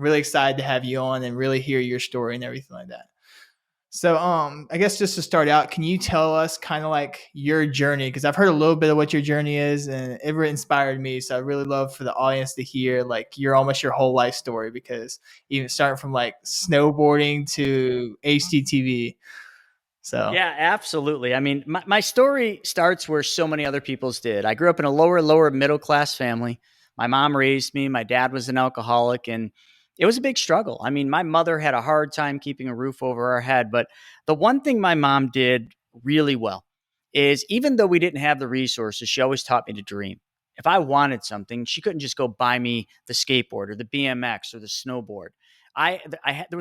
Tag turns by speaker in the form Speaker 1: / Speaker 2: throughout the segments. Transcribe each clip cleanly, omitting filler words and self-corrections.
Speaker 1: really excited to have you on and really hear your story and everything like that. So, I guess just to start out, can you tell us kind of like your journey? Because I've heard a little bit of what your journey is, and it really inspired me. So, I really love for the audience to hear like your whole life story. Because even starting from like snowboarding to HGTV. So,
Speaker 2: Yeah, absolutely. I mean, my story starts where so many other people's did. I grew up in a lower middle class family. My mom raised me. My dad was an alcoholic, and it was a big struggle. I mean, my mother had a hard time keeping a roof over our head. But the one thing my mom did really well is even though we didn't have the resources, she always taught me to dream. If I wanted something, she couldn't just go buy me the skateboard or the BMX or the snowboard. There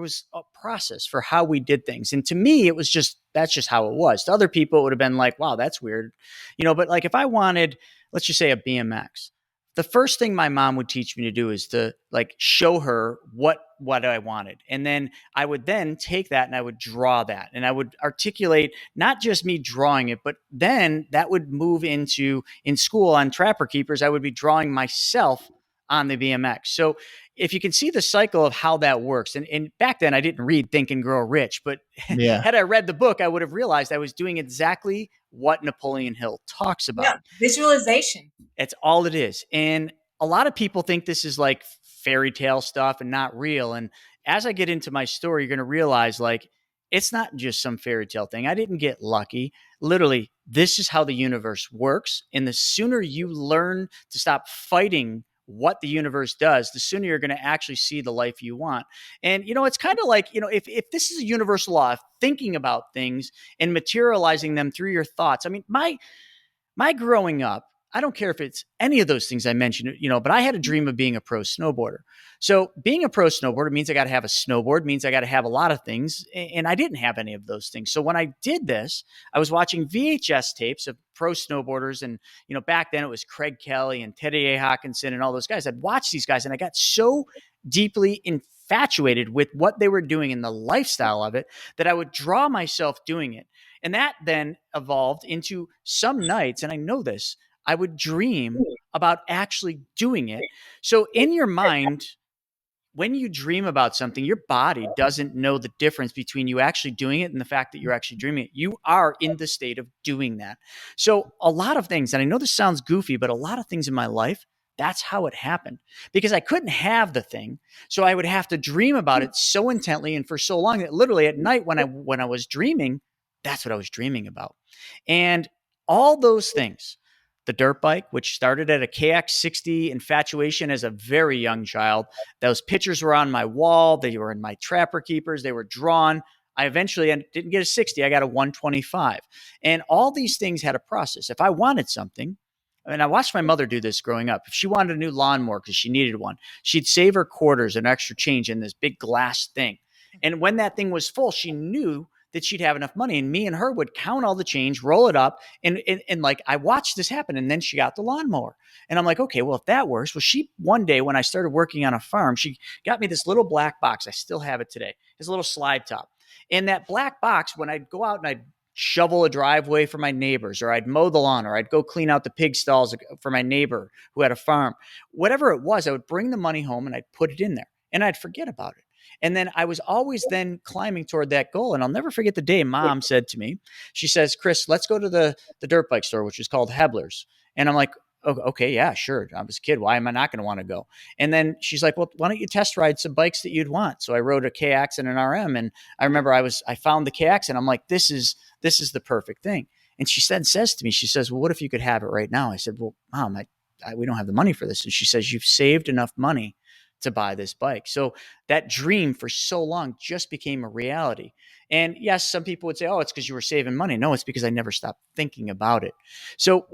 Speaker 2: was a process for how we did things, and to me, it was just that's just how it was. To other people, it would have been like, "Wow, that's weird," But like, if I wanted, let's just say, a BMX, the first thing my mom would teach me to do is to like show her what I wanted, and then I would then take that and I would draw that, and I would articulate not just me drawing it, but then that would move into in school on Trapper Keepers. I would be drawing myself on the BMX. So if you can see the cycle of how that works, and back then I didn't read Think and Grow Rich, but
Speaker 1: yeah.
Speaker 2: had I read the book, I would have realized I was doing exactly what Napoleon Hill talks
Speaker 3: Yeah,
Speaker 2: about.
Speaker 3: visualization.
Speaker 2: It's all it is. And a lot of people think this is like fairy tale stuff and not real. And as I get into my story, you're going to realize like it's not just some fairy tale thing. I didn't get lucky. Literally, this is how the universe works. And the sooner you learn to stop fighting what the universe does, the sooner you're going to actually see the life you want. And, it's kind of like, if this is a universal law of thinking about things and materializing them through your thoughts. I mean, my growing up, I don't care if it's any of those things I mentioned, but I had a dream of being a pro snowboarder. So being a pro snowboarder means I got to have a snowboard, means I got to have a lot of things. And I didn't have any of those things. So when I did this, I was watching VHS tapes of pro snowboarders. And, back then it was Craig Kelly and Teddy A. Hawkinson and all those guys. I'd watch these guys and I got so deeply infatuated with what they were doing and the lifestyle of it that I would draw myself doing it. And that then evolved into some nights, and I know this, I would dream about actually doing it. So in your mind, when you dream about something, your body doesn't know the difference between you actually doing it and the fact that you're actually dreaming it. You are in the state of doing that. So a lot of things, and I know this sounds goofy, but a lot of things in my life, that's how it happened because I couldn't have the thing. So I would have to dream about it so intently and for so long that literally at night when I was dreaming, that's what I was dreaming about. And all those things, the dirt bike, which started at a KX60 infatuation as a very young child, those pictures were on my wall. They were in my Trapper Keepers. They were drawn. I eventually didn't get a 60. I got a 125. And all these things had a process. If I wanted something, and I watched my mother do this growing up. If she wanted a new lawnmower because she needed one, she'd save her quarters and extra change in this big glass thing. And when that thing was full, she knew that she'd have enough money. And me and her would count all the change, roll it up. And like, I watched this happen. And then she got the lawnmower. And I'm like, okay, well, if that works, well, she, one day when I started working on a farm, she got me this little black box. I still have it today. It's a little slide top. In that black box, when I'd go out and I'd shovel a driveway for my neighbors, or I'd mow the lawn, or I'd go clean out the pig stalls for my neighbor who had a farm, whatever it was, I would bring the money home and I'd put it in there and I'd forget about it. And then I was always then climbing toward that goal. And I'll never forget the day Mom said to me, she says, Chris, let's go to the dirt bike store, which is called Hebler's. And I'm like, oh, okay, yeah, sure. I was a kid. Why am I not going to want to go? And then she's like, well, why don't you test ride some bikes that you'd want? So I rode a KX and an RM. And I remember I found the KX and I'm like, this is the perfect thing. And she says to me, she says, well, what if you could have it right now? I said, well, Mom, we don't have the money for this. And she says, you've saved enough money to buy this bike. So that dream for so long just became a reality. And yes, some people would say, oh, it's because you were saving money. No, it's because I never stopped thinking about it. So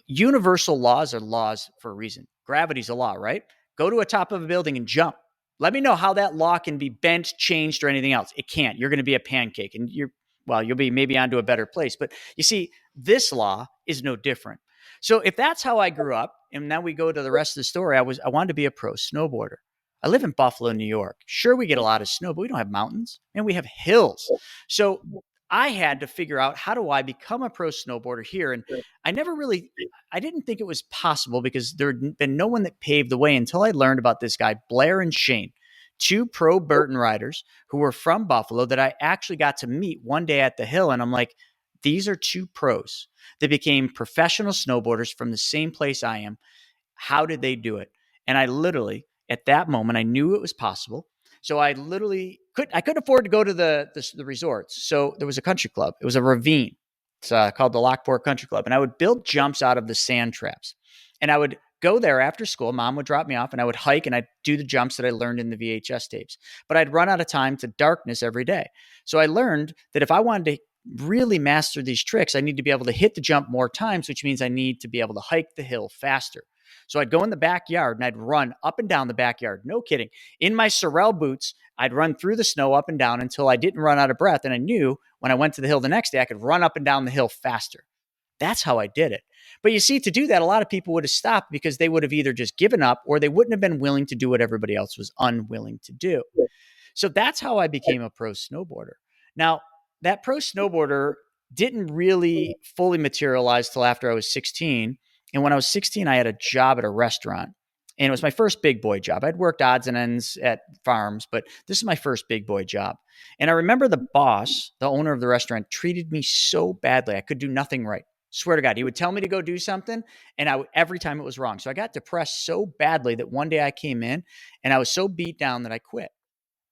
Speaker 2: universal laws are laws for a reason. Gravity's a law, right? Go to a top of a building and jump. Let me know how that law can be bent, changed, or anything else. It can't. You're going to be a pancake and you'll be maybe onto a better place. But you see, this law is no different. So if that's how I grew up, and now we go to the rest of the story, I wanted to be a pro snowboarder. I live in Buffalo, New York. Sure, we get a lot of snow, but we don't have mountains and we have hills. So I had to figure out, how do I become a pro snowboarder here? And I didn't think it was possible because there had been no one that paved the way until I learned about this guy, Blair and Shane, two pro Burton riders who were from Buffalo that I actually got to meet one day at the hill. And I'm like, these are two pros that became professional snowboarders from the same place I am. How did they do it? And I literally, at that moment, I knew it was possible. So I literally couldn't afford to go to the resorts. So there was a country club. It was a ravine. It's called the Lockport Country Club. And I would build jumps out of the sand traps. And I would go there after school. Mom would drop me off and I would hike and I'd do the jumps that I learned in the VHS tapes. But I'd run out of time to darkness every day. So I learned that if I wanted to really master these tricks, I need to be able to hit the jump more times, which means I need to be able to hike the hill faster. So I'd go in the backyard and I'd run up and down the backyard. No kidding. In my Sorel boots, I'd run through the snow up and down until I didn't run out of breath. And I knew when I went to the hill the next day, I could run up and down the hill faster. That's how I did it. But you see, to do that, a lot of people would have stopped because they would have either just given up or they wouldn't have been willing to do what everybody else was unwilling to do. So that's how I became a pro snowboarder. Now, that pro snowboarder didn't really fully materialize till after I was 16. And when I was 16, I had a job at a restaurant. And it was my first big boy job. I'd worked odds and ends at farms, but this is my first big boy job. And I remember the boss, the owner of the restaurant, treated me so badly. I could do nothing right. Swear to God, he would tell me to go do something, and every time it was wrong. So I got depressed so badly that one day I came in and I was so beat down that I quit.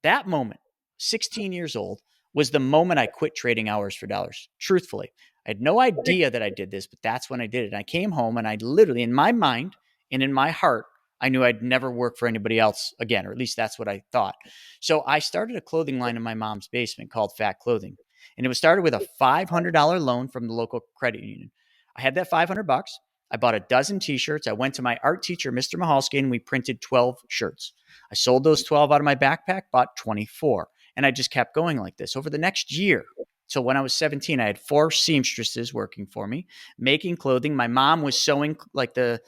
Speaker 2: That moment, 16 years old, was the moment I quit trading hours for dollars. Truthfully, I had no idea that I did this, but that's when I did it. And I came home and I literally, in my mind and in my heart, I knew I'd never work for anybody else again, or at least that's what I thought. So I started a clothing line in my mom's basement called Fat Clothing. And it was started with a $500 loan from the local credit union. I had that $500. I bought a dozen t-shirts. I went to my art teacher, Mr. Mahalski, and we printed 12 shirts. I sold those 12 out of my backpack, bought 24. And I just kept going like this. Over the next year, so when I was 17, I had 4 seamstresses working for me, making clothing. My mom was sewing like the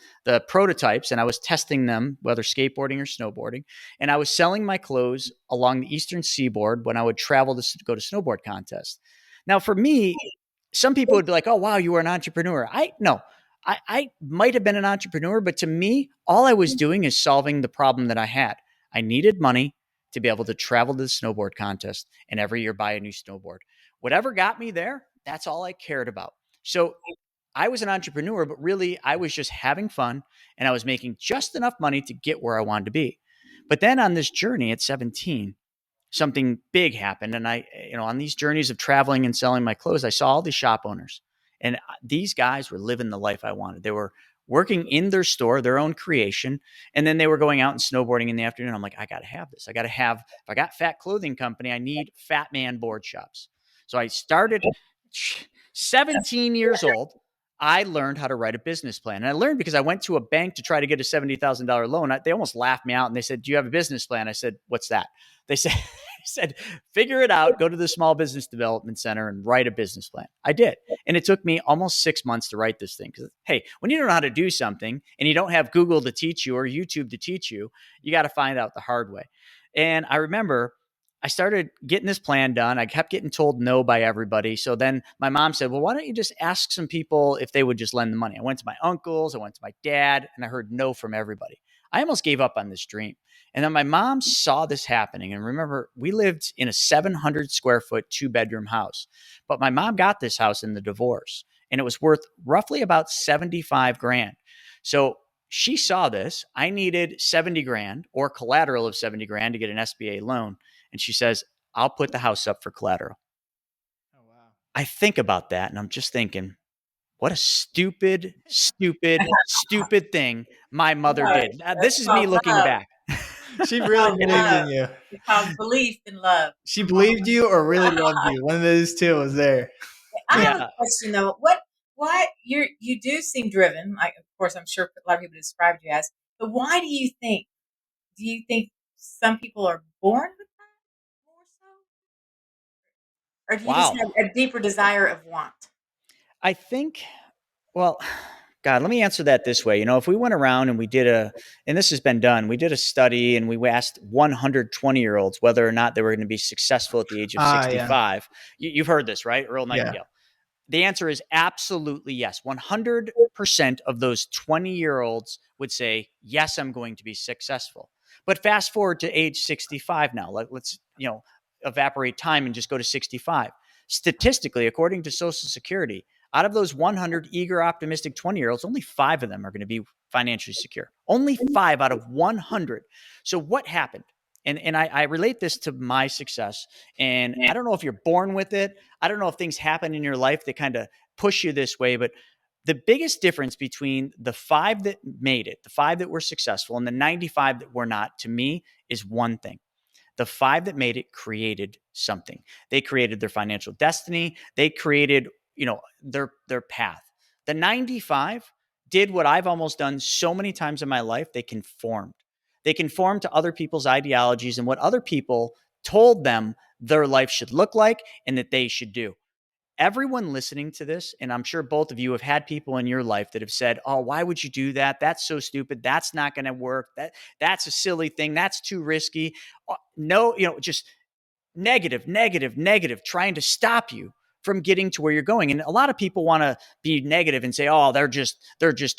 Speaker 2: prototypes, and I was testing them, whether skateboarding or snowboarding. And I was selling my clothes along the eastern seaboard when I would travel to go to snowboard contests. Now, for me, some people would be like, oh, wow, you were an entrepreneur. I might have been an entrepreneur, but to me, all I was doing is solving the problem that I had. I needed money to be able to travel to the snowboard contest and every year buy a new snowboard. Whatever got me there, that's all I cared about. So I was an entrepreneur, but really I was just having fun and I was making just enough money to get where I wanted to be. But then on this journey at 17, something big happened. And on these journeys of traveling and selling my clothes, I saw all these shop owners. And these guys were living the life I wanted. They were working in their store, their own creation. And then they were going out and snowboarding in the afternoon. I'm like, I got to have this. If I got Fat Clothing Company, I need Fat Man board shops. So I started 17 years old. I learned how to write a business plan. And I learned because I went to a bank to try to get a $70,000 loan. They almost laughed me out and they said, do you have a business plan? I said, what's that? They said, figure it out, go to the Small Business Development Center and write a business plan. I did. And it took me almost 6 months to write this thing. Because, hey, when you don't know how to do something and you don't have Google to teach you or YouTube to teach you, you got to find out the hard way. And I remember I started getting this plan done. I kept getting told no by everybody. So then my mom said, well, why don't you just ask some people if they would just lend the money? I went to my uncles, I went to my dad, and I heard no from everybody. I almost gave up on this dream. And then my mom saw this happening. And remember, we lived in a 700 square foot 2-bedroom house. But my mom got this house in the divorce and it was worth roughly about 75 grand. So she saw this. I needed 70 grand or collateral of 70 grand to get an SBA loan. And she says, I'll put the house up for collateral.
Speaker 1: Oh, wow.
Speaker 2: I think about that and I'm just thinking, what a stupid, stupid, stupid thing my mother did. This is me looking back.
Speaker 1: She really believed in you.
Speaker 3: It's called belief in love.
Speaker 1: She believed you or really loved you. One of those two was there.
Speaker 3: I have a question though. Why you do seem driven? Of course, I'm sure a lot of people described you as. But why do you think? Do you think some people are born with that more so, or do you just have a deeper desire of want?
Speaker 2: I think, well, God, let me answer that this way. If we went around and and this has been done, we did a study and we asked 120-year-olds whether or not they were going to be successful at the age of
Speaker 1: Ah, yeah,
Speaker 2: 65. You've heard this, right? Earl
Speaker 1: yeah.
Speaker 2: Nightingale. The answer is absolutely yes. 100% of those 20-year-olds would say, yes, I'm going to be successful. But fast forward to age 65 now. Let's, evaporate time and just go to 65. Statistically, according to Social Security, out of those 100 eager, optimistic 20-year-olds, only 5 of them are going to be financially secure. Only 5 out of 100. So what happened? And I relate this to my success. And I don't know if you're born with it. I don't know if things happen in your life that kind of push you this way, but the biggest difference between the 5 that made it, the 5 that were successful, and the 95 that were not, to me, is one thing. The 5 that made it created something. They created their financial destiny. They created, their path. The 95 did what I've almost done so many times in my life. They conformed. They conformed to other people's ideologies and what other people told them their life should look like and that they should do. Everyone listening to this, and I'm sure both of you have had people in your life that have said, "Oh, why would you do that? That's so stupid. That's not going to work. That's a silly thing. That's too risky." No, just negative, negative, negative, trying to stop you from getting to where you're going. And a lot of people want to be negative and say, "Oh, they're just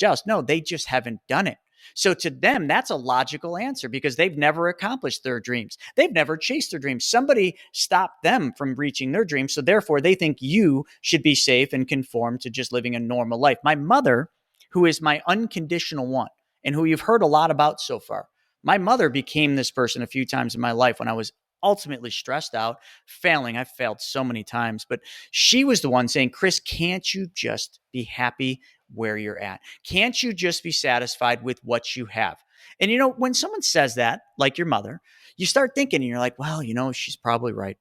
Speaker 2: jealous." No, they just haven't done it. So to them, that's a logical answer because they've never accomplished their dreams. They've never chased their dreams. Somebody stopped them from reaching their dreams. So therefore, they think you should be safe and conform to just living a normal life. My mother, who is my unconditional one and who you've heard a lot about so far, my mother became this person a few times in my life when I was ultimately stressed out, failing. I've failed so many times, but she was the one saying, "Chris, can't you just be happy where you're at? Can't you just be satisfied with what you have?" And when someone says that, like your mother, you start thinking and you're like, well, she's probably right.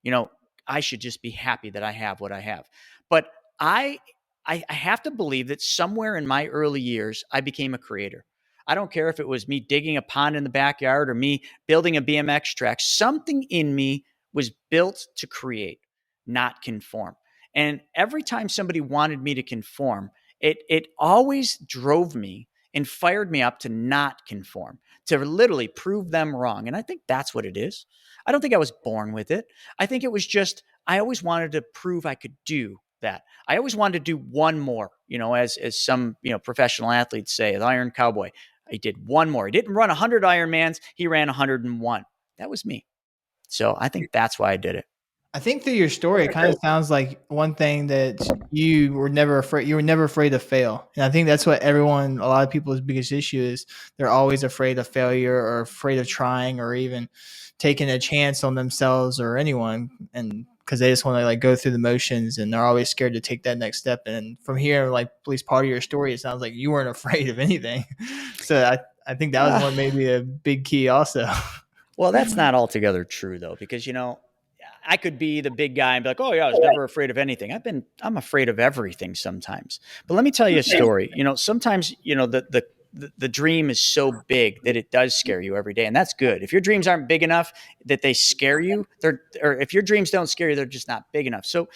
Speaker 2: you know, I should just be happy that I have what I have. But I I have to believe that somewhere in my early years, I became a creator. I don't care if it was me digging a pond in the backyard or me building a BMX track. Something in me was built to create, not conform. And every time somebody wanted me to conform, it always drove me and fired me up to not conform, to literally prove them wrong. And I think that's what it is. I don't think I was born with it. I think it was just I always wanted to prove I could do that. I always wanted to do one more, as some, professional athletes say, the Iron Cowboy. I did one more. He didn't run 100 Ironmans. He ran 101. That was me. So I think that's why I did it.
Speaker 1: I think through your story, it kind of sounds like one thing that you were never afraid. You were never afraid to fail, and I think that's what a lot of people's biggest issue is. They're always afraid of failure, or afraid of trying, or even taking a chance on themselves or anyone, and because they just want to go through the motions, and they're always scared to take that next step. And from here, at least part of your story, it sounds like you weren't afraid of anything. So I think that was one maybe a big key also.
Speaker 2: Well, that's not altogether true though, because I could be the big guy and be like, "Oh yeah, I was never afraid of anything." I'm afraid of everything sometimes. But let me tell you a story. Sometimes, the dream is so big that it does scare you every day. And that's good. If your dreams aren't big enough that they scare you, or if your dreams don't scare you, they're just not big enough. So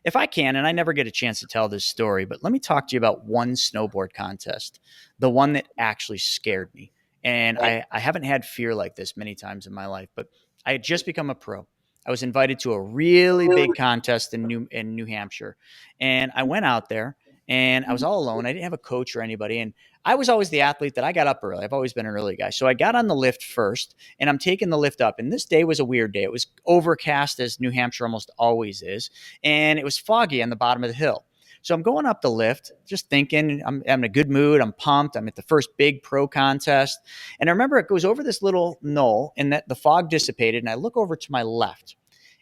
Speaker 2: if I can, and I never get a chance to tell this story, but let me talk to you about one snowboard contest, the one that actually scared me. And I haven't had fear like this many times in my life, but I had just become a pro. I was invited to a really big contest in New Hampshire. And I went out there and I was all alone. I didn't have a coach or anybody. And I was always the athlete that I got up early. I've always been an early guy. So I got on the lift first and I'm taking the lift up. And this day was a weird day. It was overcast, as New Hampshire almost always is. And it was foggy on the bottom of the hill. So I'm going up the lift, just thinking, I'm in a good mood. I'm pumped. I'm at the first big pro contest. And I remember it goes over this little knoll and that the fog dissipated. And I look over to my left.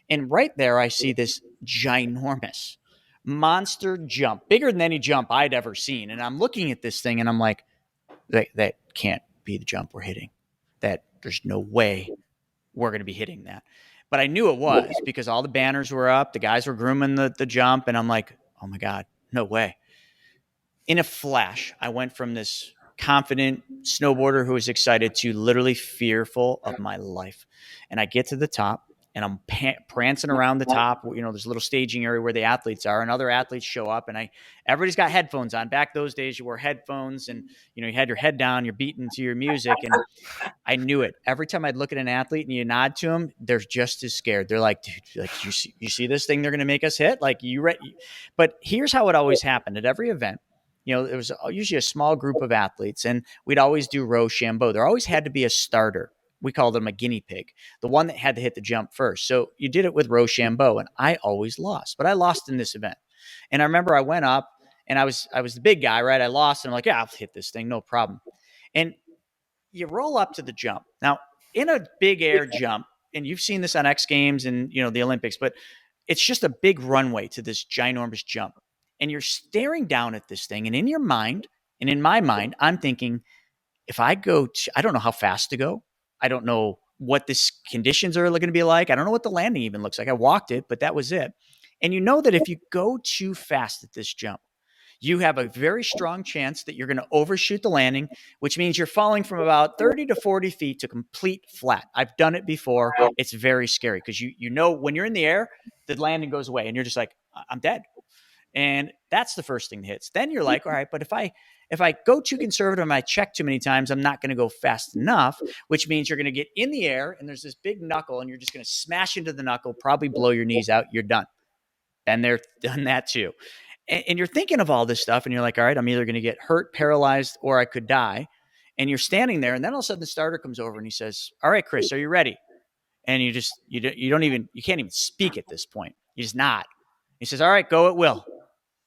Speaker 2: And right there, I see this ginormous monster jump, bigger than any jump I'd ever seen. And I'm looking at this thing and I'm like, that can't be the jump we're hitting. There's no way we're going to be hitting that. But I knew it was because all the banners were up. The guys were grooming the jump. And I'm like, oh my God, no way. In a flash, I went from this confident snowboarder who was excited to literally fearful of my life. And I get to the top and I'm prancing around the top. There's a little staging area where the athletes are, and other athletes show up, and everybody's got headphones on. Back those days, you wore headphones, and you had your head down, you're beating to your music, and I knew it. Every time I'd look at an athlete and you nod to them, they're just as scared. They're like, dude, like you see this thing they're going to make us hit? Like But here's how it always happened at every event. It was usually a small group of athletes, and we'd always do Rochambeau. There always had to be a starter. We called him a guinea pig, the one that had to hit the jump first. So you did it with Rochambeau, and I always lost. But I lost in this event. And I remember I went up, and I was the big guy, right? I lost, and I'm like, yeah, I'll hit this thing, no problem. And you roll up to the jump. Now, in a big air jump, and you've seen this on X Games and the Olympics, but it's just a big runway to this ginormous jump. And you're staring down at this thing, and in your mind, and in my mind, I'm thinking, if I I don't know how fast to go. I don't know what the conditions are going to be like. I don't know what the landing even looks like. I walked it, but that was it. And you know that if you go too fast at this jump, you have a very strong chance that you're going to overshoot the landing, which means you're falling from about 30 to 40 feet to complete flat. I've done it before. It's very scary because you know when you're in the air, the landing goes away and you're just like, I'm dead. And that's the first thing that hits. Then you're like, all right, but if I go too conservative and I check too many times, I'm not going to go fast enough, which means you're going to get in the air and there's this big knuckle and you're just going to smash into the knuckle, probably blow your knees out. You're done. And they're done that too. And you're thinking of all this stuff and you're like, all right, I'm either going to get hurt, paralyzed, or I could die. And you're standing there. And then all of a sudden the starter comes over and he says, all right, Chris, are you ready? And you can't even speak at this point. You just nod. He says, all right, go at will.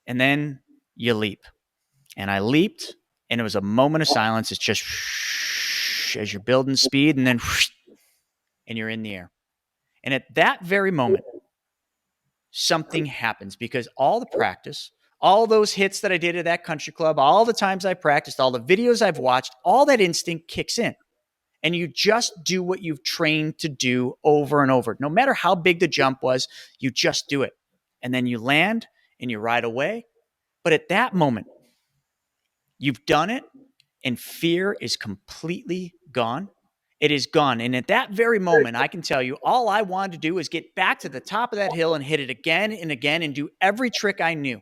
Speaker 2: And then you leap. And I leaped, and it was a moment of silence. It's just as you're building speed, and then and you're in the air. And at that very moment, something happens because all the practice, all those hits that I did at that country club, all the times I practiced, all the videos I've watched, all that instinct kicks in. And you just do what you've trained to do over and over. No matter how big the jump was, you just do it. And then you land and you ride away. But at that moment, you've done it and fear is completely gone. It is gone. And at that very moment, I can tell you, all I wanted to do was get back to the top of that hill and hit it again and again and do every trick I knew.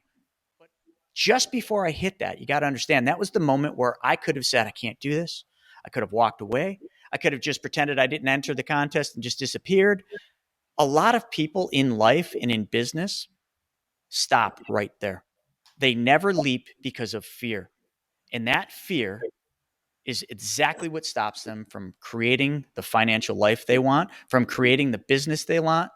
Speaker 2: But just before I hit that, you got to understand, that was the moment where I could have said, I can't do this. I could have walked away. I could have just pretended I didn't enter the contest and just disappeared. A lot of people in life and in business stop right there. They never leap because of fear. And that fear is exactly what stops them from creating the financial life they want, from creating the business they want,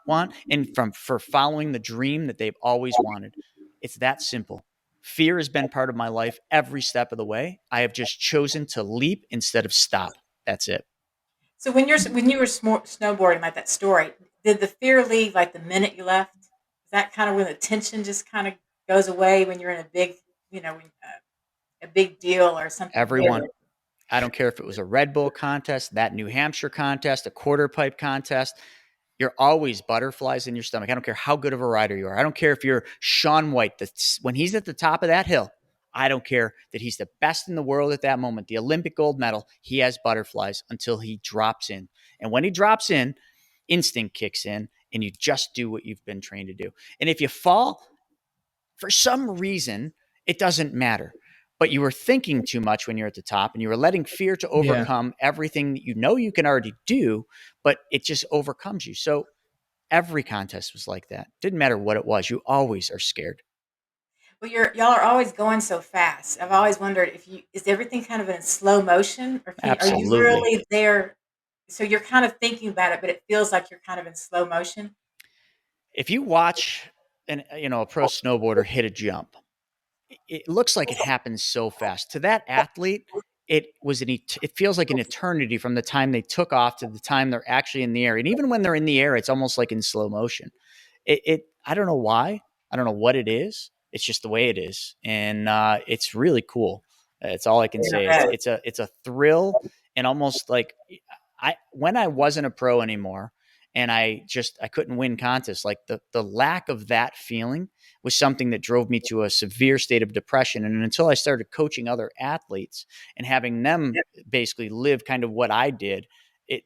Speaker 2: and for following the dream that they've always wanted. It's that simple. Fear has been part of my life every step of the way. I have just chosen to leap instead of stop. That's it.
Speaker 3: So when you were snowboarding, like that story, did the fear leave like the minute you left? Is that kind of when the tension just kind of goes away when you're in a big, a big deal or something?
Speaker 2: Everyone. I don't care if it was a Red Bull contest, that New Hampshire contest, a quarter pipe contest. You're always butterflies in your stomach. I don't care how good of a rider you are. I don't care if you're Shaun White. When he's at the top of that hill, I don't care that he's the best in the world at that moment, the Olympic gold medal. He has butterflies until he drops in. And when he drops in, instinct kicks in and you just do what you've been trained to do. And if you fall, for some reason, it doesn't matter. But you were thinking too much when you're at the top and you were letting fear to overcome everything that you know you can already do, but it just overcomes you. So every contest was like that. Didn't matter what it was. You always are scared.
Speaker 3: Well, y'all are always going so fast. I've always wondered is everything kind of in slow motion or are you really there? So you're kind of thinking about it, but it feels like you're kind of in slow motion.
Speaker 2: If you watch a pro snowboarder hit a jump, it looks like it happens so fast. To that athlete, it feels like an eternity from the time they took off to the time they're actually in the air. And even when they're in the air, it's almost like in slow motion. I don't know why. I don't know what it is. It's just the way it is. And it's really cool. It's all I can say. It's a thrill and almost like when I wasn't a pro anymore and I couldn't win contests, like the lack of that feeling was something that drove me to a severe state of depression. And until I started coaching other athletes and having them basically live kind of what I did,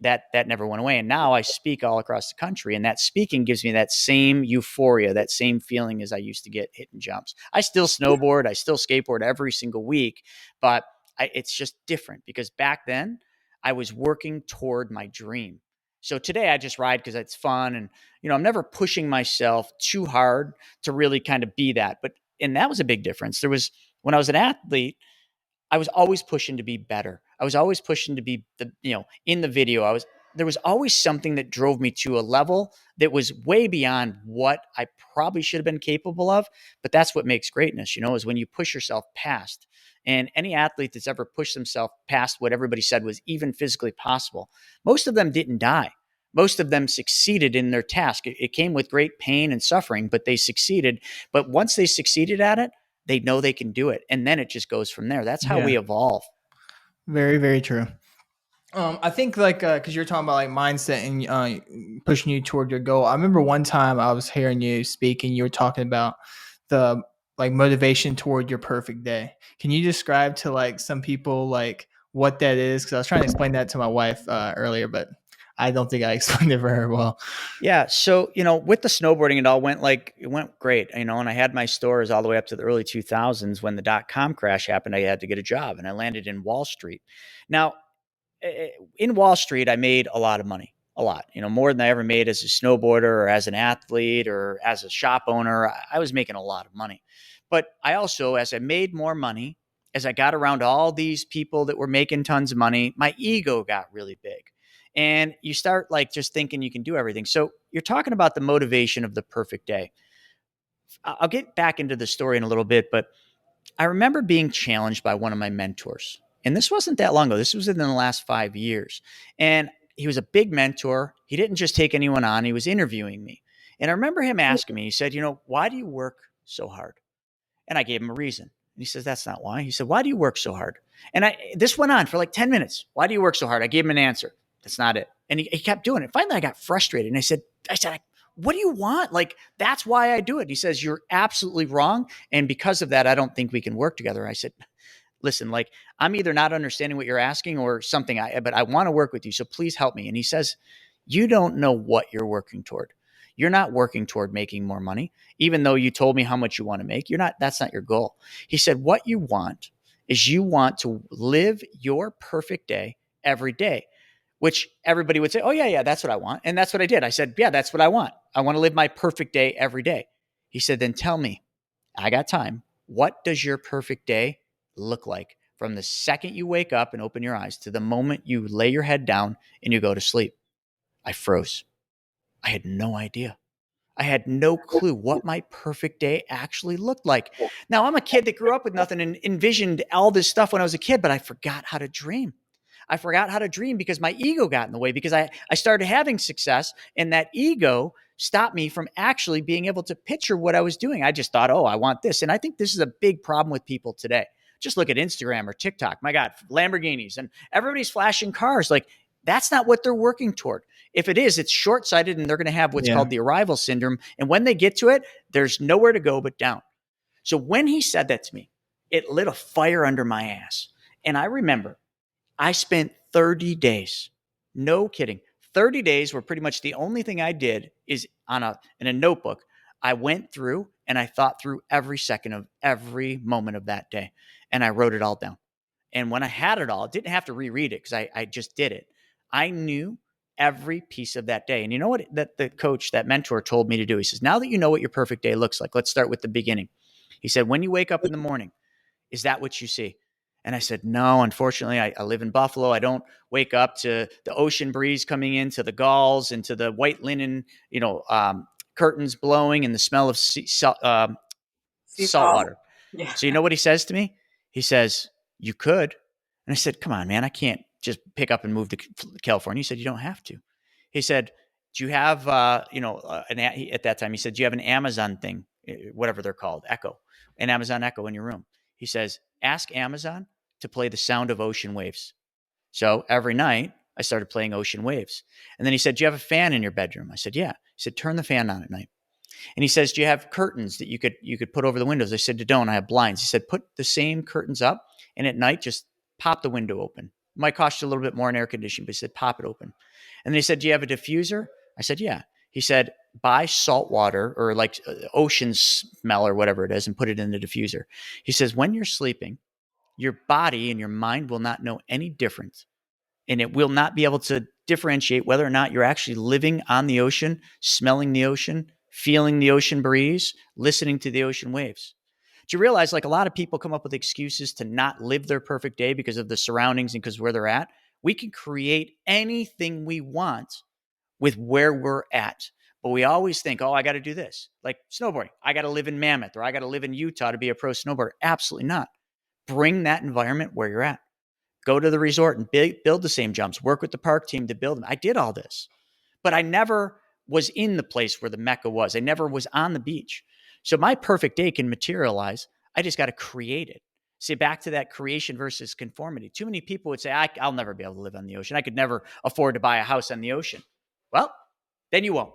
Speaker 2: that never went away. And now I speak all across the country, and that speaking gives me that same euphoria, that same feeling as I used to get hitting jumps. I still snowboard, I still skateboard every single week, but it's just different because back then I was working toward my dream. So today I just ride because it's fun, and I'm never pushing myself too hard to really kind of be that. And that was a big difference. There was when I was an athlete, I was always pushing to be better. I was always pushing to be in the video. There was always something that drove me to a level that was way beyond what I probably should have been capable of. But that's what makes greatness, is when you push yourself past. And any athlete that's ever pushed themselves past what everybody said was even physically possible, most of them didn't die. Most of them succeeded in their task. It came with great pain and suffering, but they succeeded. But once they succeeded at it, they know they can do it. And then it just goes from there. That's how we evolve.
Speaker 1: Very, very true. I think because you're talking about like mindset and pushing you toward your goal. I remember one time I was hearing you speak and you were talking about the like motivation toward your perfect day. Can you describe to like some people like what that is? Because I was trying to explain that to my wife earlier, but I don't think I explained it very well.
Speaker 2: Yeah. So, with the snowboarding, it went great, and I had my stores all the way up to the early 2000s. When the dot-com crash happened, I had to get a job, and I landed in Wall Street. Now, in Wall Street, I made a lot of money, a lot, more than I ever made as a snowboarder or as an athlete or as a shop owner. I was making a lot of money. But I also, as I made more money, as I got around all these people that were making tons of money, my ego got really big. And you start like just thinking you can do everything. So you're talking about the motivation of the perfect day. I'll get back into the story in a little bit, but I remember being challenged by one of my mentors. And this wasn't that long ago. This was in the last 5 years. And he was a big mentor. He didn't just take anyone on. He was interviewing me. And I remember him asking me, he said, why do you work so hard? And I gave him a reason. And he says, that's not why. He said, why do you work so hard? And this went on for like 10 minutes. Why do you work so hard? I gave him an answer. That's not it. And he kept doing it. Finally, I got frustrated. And I said, what do you want? Like, that's why I do it. He says, you're absolutely wrong. And because of that, I don't think we can work together. I said, listen, like, I'm either not understanding what you're asking or something, but I want to work with you. So please help me. And he says, you don't know what you're working toward. You're not working toward making more money, even though you told me how much you want to make. That's not your goal. He said, what you want is you want to live your perfect day every day, which everybody would say, oh, yeah, that's what I want. And that's what I did. I said, yeah, that's what I want. I want to live my perfect day every day. He said, then tell me, I got time. What does your perfect day look like from the second you wake up and open your eyes to the moment you lay your head down and you go to sleep? I froze. I had no idea. I had no clue what my perfect day actually looked like. Now, I'm a kid that grew up with nothing and envisioned all this stuff when I was a kid, but I forgot how to dream. I forgot how to dream because my ego got in the way, because I started having success, and that ego stopped me from actually being able to picture what I was doing. I just thought, oh, I want this. And I think this is a big problem with people today. Just look at Instagram or TikTok. My God, Lamborghinis, and everybody's flashing cars. Like, that's not what they're working toward. If it is, it's short-sighted, and they're going to have what's called the arrival syndrome. And when they get to it, there's nowhere to go but down. So when he said that to me, it lit a fire under my ass. And I remember I spent 30 days, no kidding, 30 days where pretty much the only thing I did is in a notebook, I went through and I thought through every second of every moment of that day. And I wrote it all down. And when I had it all, I didn't have to reread it because I just did it. I knew every piece of that day. And you know what the coach, that mentor, told me to do? He says, now that you know what your perfect day looks like, let's start with the beginning. He said, when you wake up in the morning, is that what you see? And I said, no, unfortunately, I live in Buffalo. I don't wake up to the ocean breeze coming into the gulls and to the white linen, curtains blowing and the smell of salt water.
Speaker 3: Yeah.
Speaker 2: So you know what he says to me? He says, you could. And I said, come on, man, I can't just pick up and move to California. He said, you don't have to. He said, do you have, at that time, he said, do you have an Amazon thing, whatever they're called, Echo, an Amazon Echo in your room? He says, ask Amazon to play the sound of ocean waves. So every night I started playing ocean waves. And then he said, do you have a fan in your bedroom? I said, yeah. He said, turn the fan on at night. And he says, do you have curtains that you could put over the windows? I said, don't. I have blinds. He said, put the same curtains up, and at night, just pop the window open Might cost you a little bit more in air conditioning, but he said, pop it open. And they said, do you have a diffuser? I said, yeah. He said, buy salt water or like ocean smell or whatever it is and put it in the diffuser. He says, when you're sleeping, your body and your mind will not know any difference. And it will not be able to differentiate whether or not you're actually living on the ocean, smelling the ocean, feeling the ocean breeze, listening to the ocean waves. Do you realize like a lot of people come up with excuses to not live their perfect day because of the surroundings and because where they're at? We can create anything we want with where we're at. But we always think, oh, I got to do this. Like snowboarding. I got to live in Mammoth or I got to live in Utah to be a pro snowboarder. Absolutely not. Bring that environment where you're at. Go to the resort and build the same jumps. Work with the park team to build them. I did all this, but I never was in the place where the Mecca was. I never was on the beach. So my perfect day can materialize. I just got to create it. See, back to that creation versus conformity. Too many people would say, I'll never be able to live on the ocean. I could never afford to buy a house on the ocean. Well, then you won't.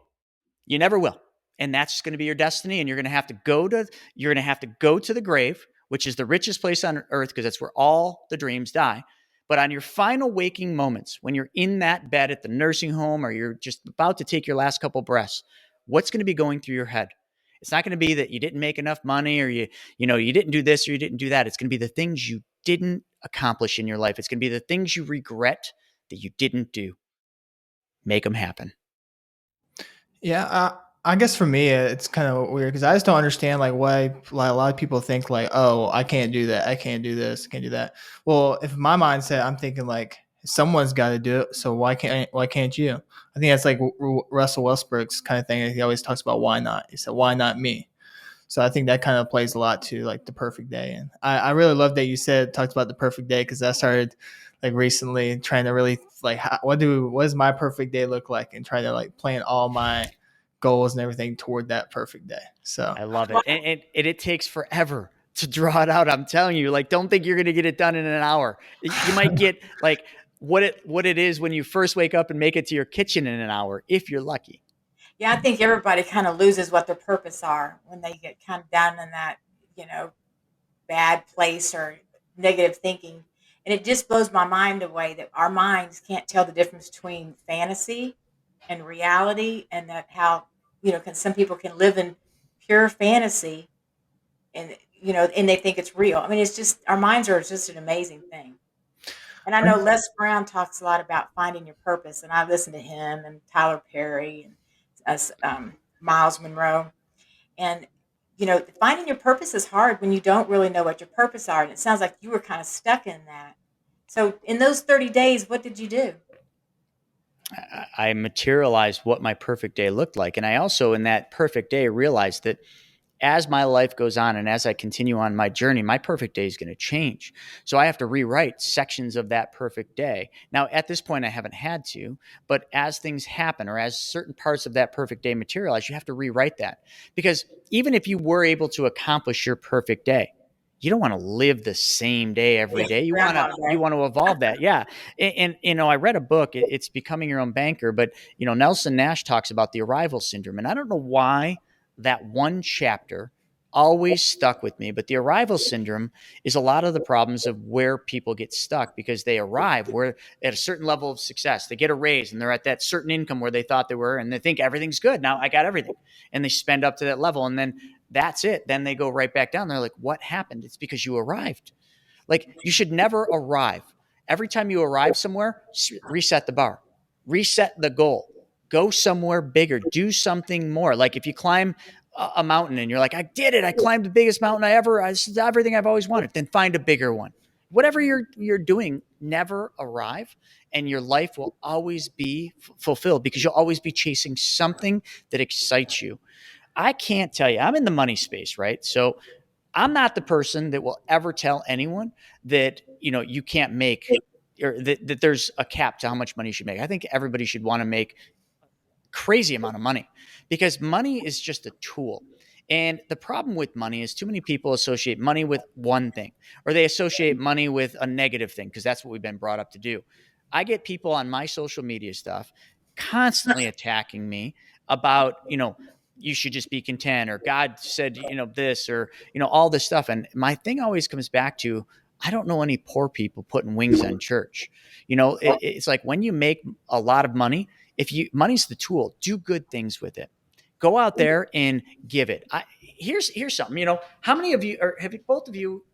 Speaker 2: You never will. And that's going to be your destiny. And you're going to have to go to the grave, which is the richest place on earth because that's where all the dreams die. But on your final waking moments, when you're in that bed at the nursing home or you're just about to take your last couple breaths, what's going to be going through your head? It's not going to be that you didn't make enough money or you didn't do this or you didn't do that. It's going to be the things you didn't accomplish in your life. It's going to be the things you regret that you didn't do. Make them happen.
Speaker 1: Yeah, I guess for me it's kind of weird because I just don't understand like why like a lot of people think like, oh, I can't do that, I can't do this, I can't do that. Well, if my mindset, I'm thinking like someone's got to do it, so why can't you? I think that's like Russell Westbrook's kind of thing. He always talks about why not. He said, why not me? So I think that kind of plays a lot to like the perfect day. And I really love that you talked about the perfect day because I started like recently trying to really like what does my perfect day look like and trying to like plan all my goals and everything toward that perfect day. So
Speaker 2: I love it. And it takes forever to draw it out. I'm telling you, like, don't think you're going to get it done in an hour. You might get like what it is when you first wake up and make it to your kitchen in an hour, if you're lucky.
Speaker 3: Yeah, I think everybody kind of loses what their purpose are when they get kind of down in that, you know, bad place or negative thinking. And it just blows my mind away that our minds can't tell the difference between fantasy and reality, and that how, some people can live in pure fantasy and, and they think it's real. I mean, it's just, our minds are just an amazing thing. And I know Les Brown talks a lot about finding your purpose, and I listen to him and Tyler Perry and Miles Monroe. And finding your purpose is hard when you don't really know what your purpose are. And it sounds like you were kind of stuck in that. So in those 30 days, what did you do?
Speaker 2: I materialized what my perfect day looked like. And I also, in that perfect day, realized that as my life goes on and as I continue on my journey, my perfect day is going to change. So I have to rewrite sections of that perfect day. Now, at this point, I haven't had to, but as things happen or as certain parts of that perfect day materialize, you have to rewrite that. Because even if you were able to accomplish your perfect day, you don't want to live the same day every day. You want to evolve that. Yeah. And I read a book, it's Becoming Your Own Banker, but Nelson Nash talks about the arrival syndrome. And I don't know why that one chapter always stuck with me, but the arrival syndrome is a lot of the problems of where people get stuck because they arrive where at a certain level of success, they get a raise and they're at that certain income where they thought they were, and they think everything's good. Now I got everything. And they spend up to that level. And then that's it. Then they go right back down. They're like, what happened? It's because you arrived. Like, you should never arrive. Every time you arrive somewhere, reset the bar, reset the goal, go somewhere bigger, do something more. Like if you climb a mountain and you're like, I did it. I climbed the biggest mountain this is everything I've always wanted. Then find a bigger one. Whatever you're doing, never arrive, and your life will always be fulfilled because you'll always be chasing something that excites you. I can't tell you, I'm in the money space, right? So I'm not the person that will ever tell anyone that, you can't make or that there's a cap to how much money you should make. I think everybody should want to make crazy amount of money because money is just a tool. And the problem with money is too many people associate money with one thing, or they associate money with a negative thing because that's what we've been brought up to do. I get people on my social media stuff constantly attacking me about, you should just be content, or God said, this, or, all this stuff. And my thing always comes back to, I don't know any poor people putting wings on church. It's like when you make a lot of money, money's the tool, do good things with it. Go out there and give it. Here's something. How many of you, or have both of you,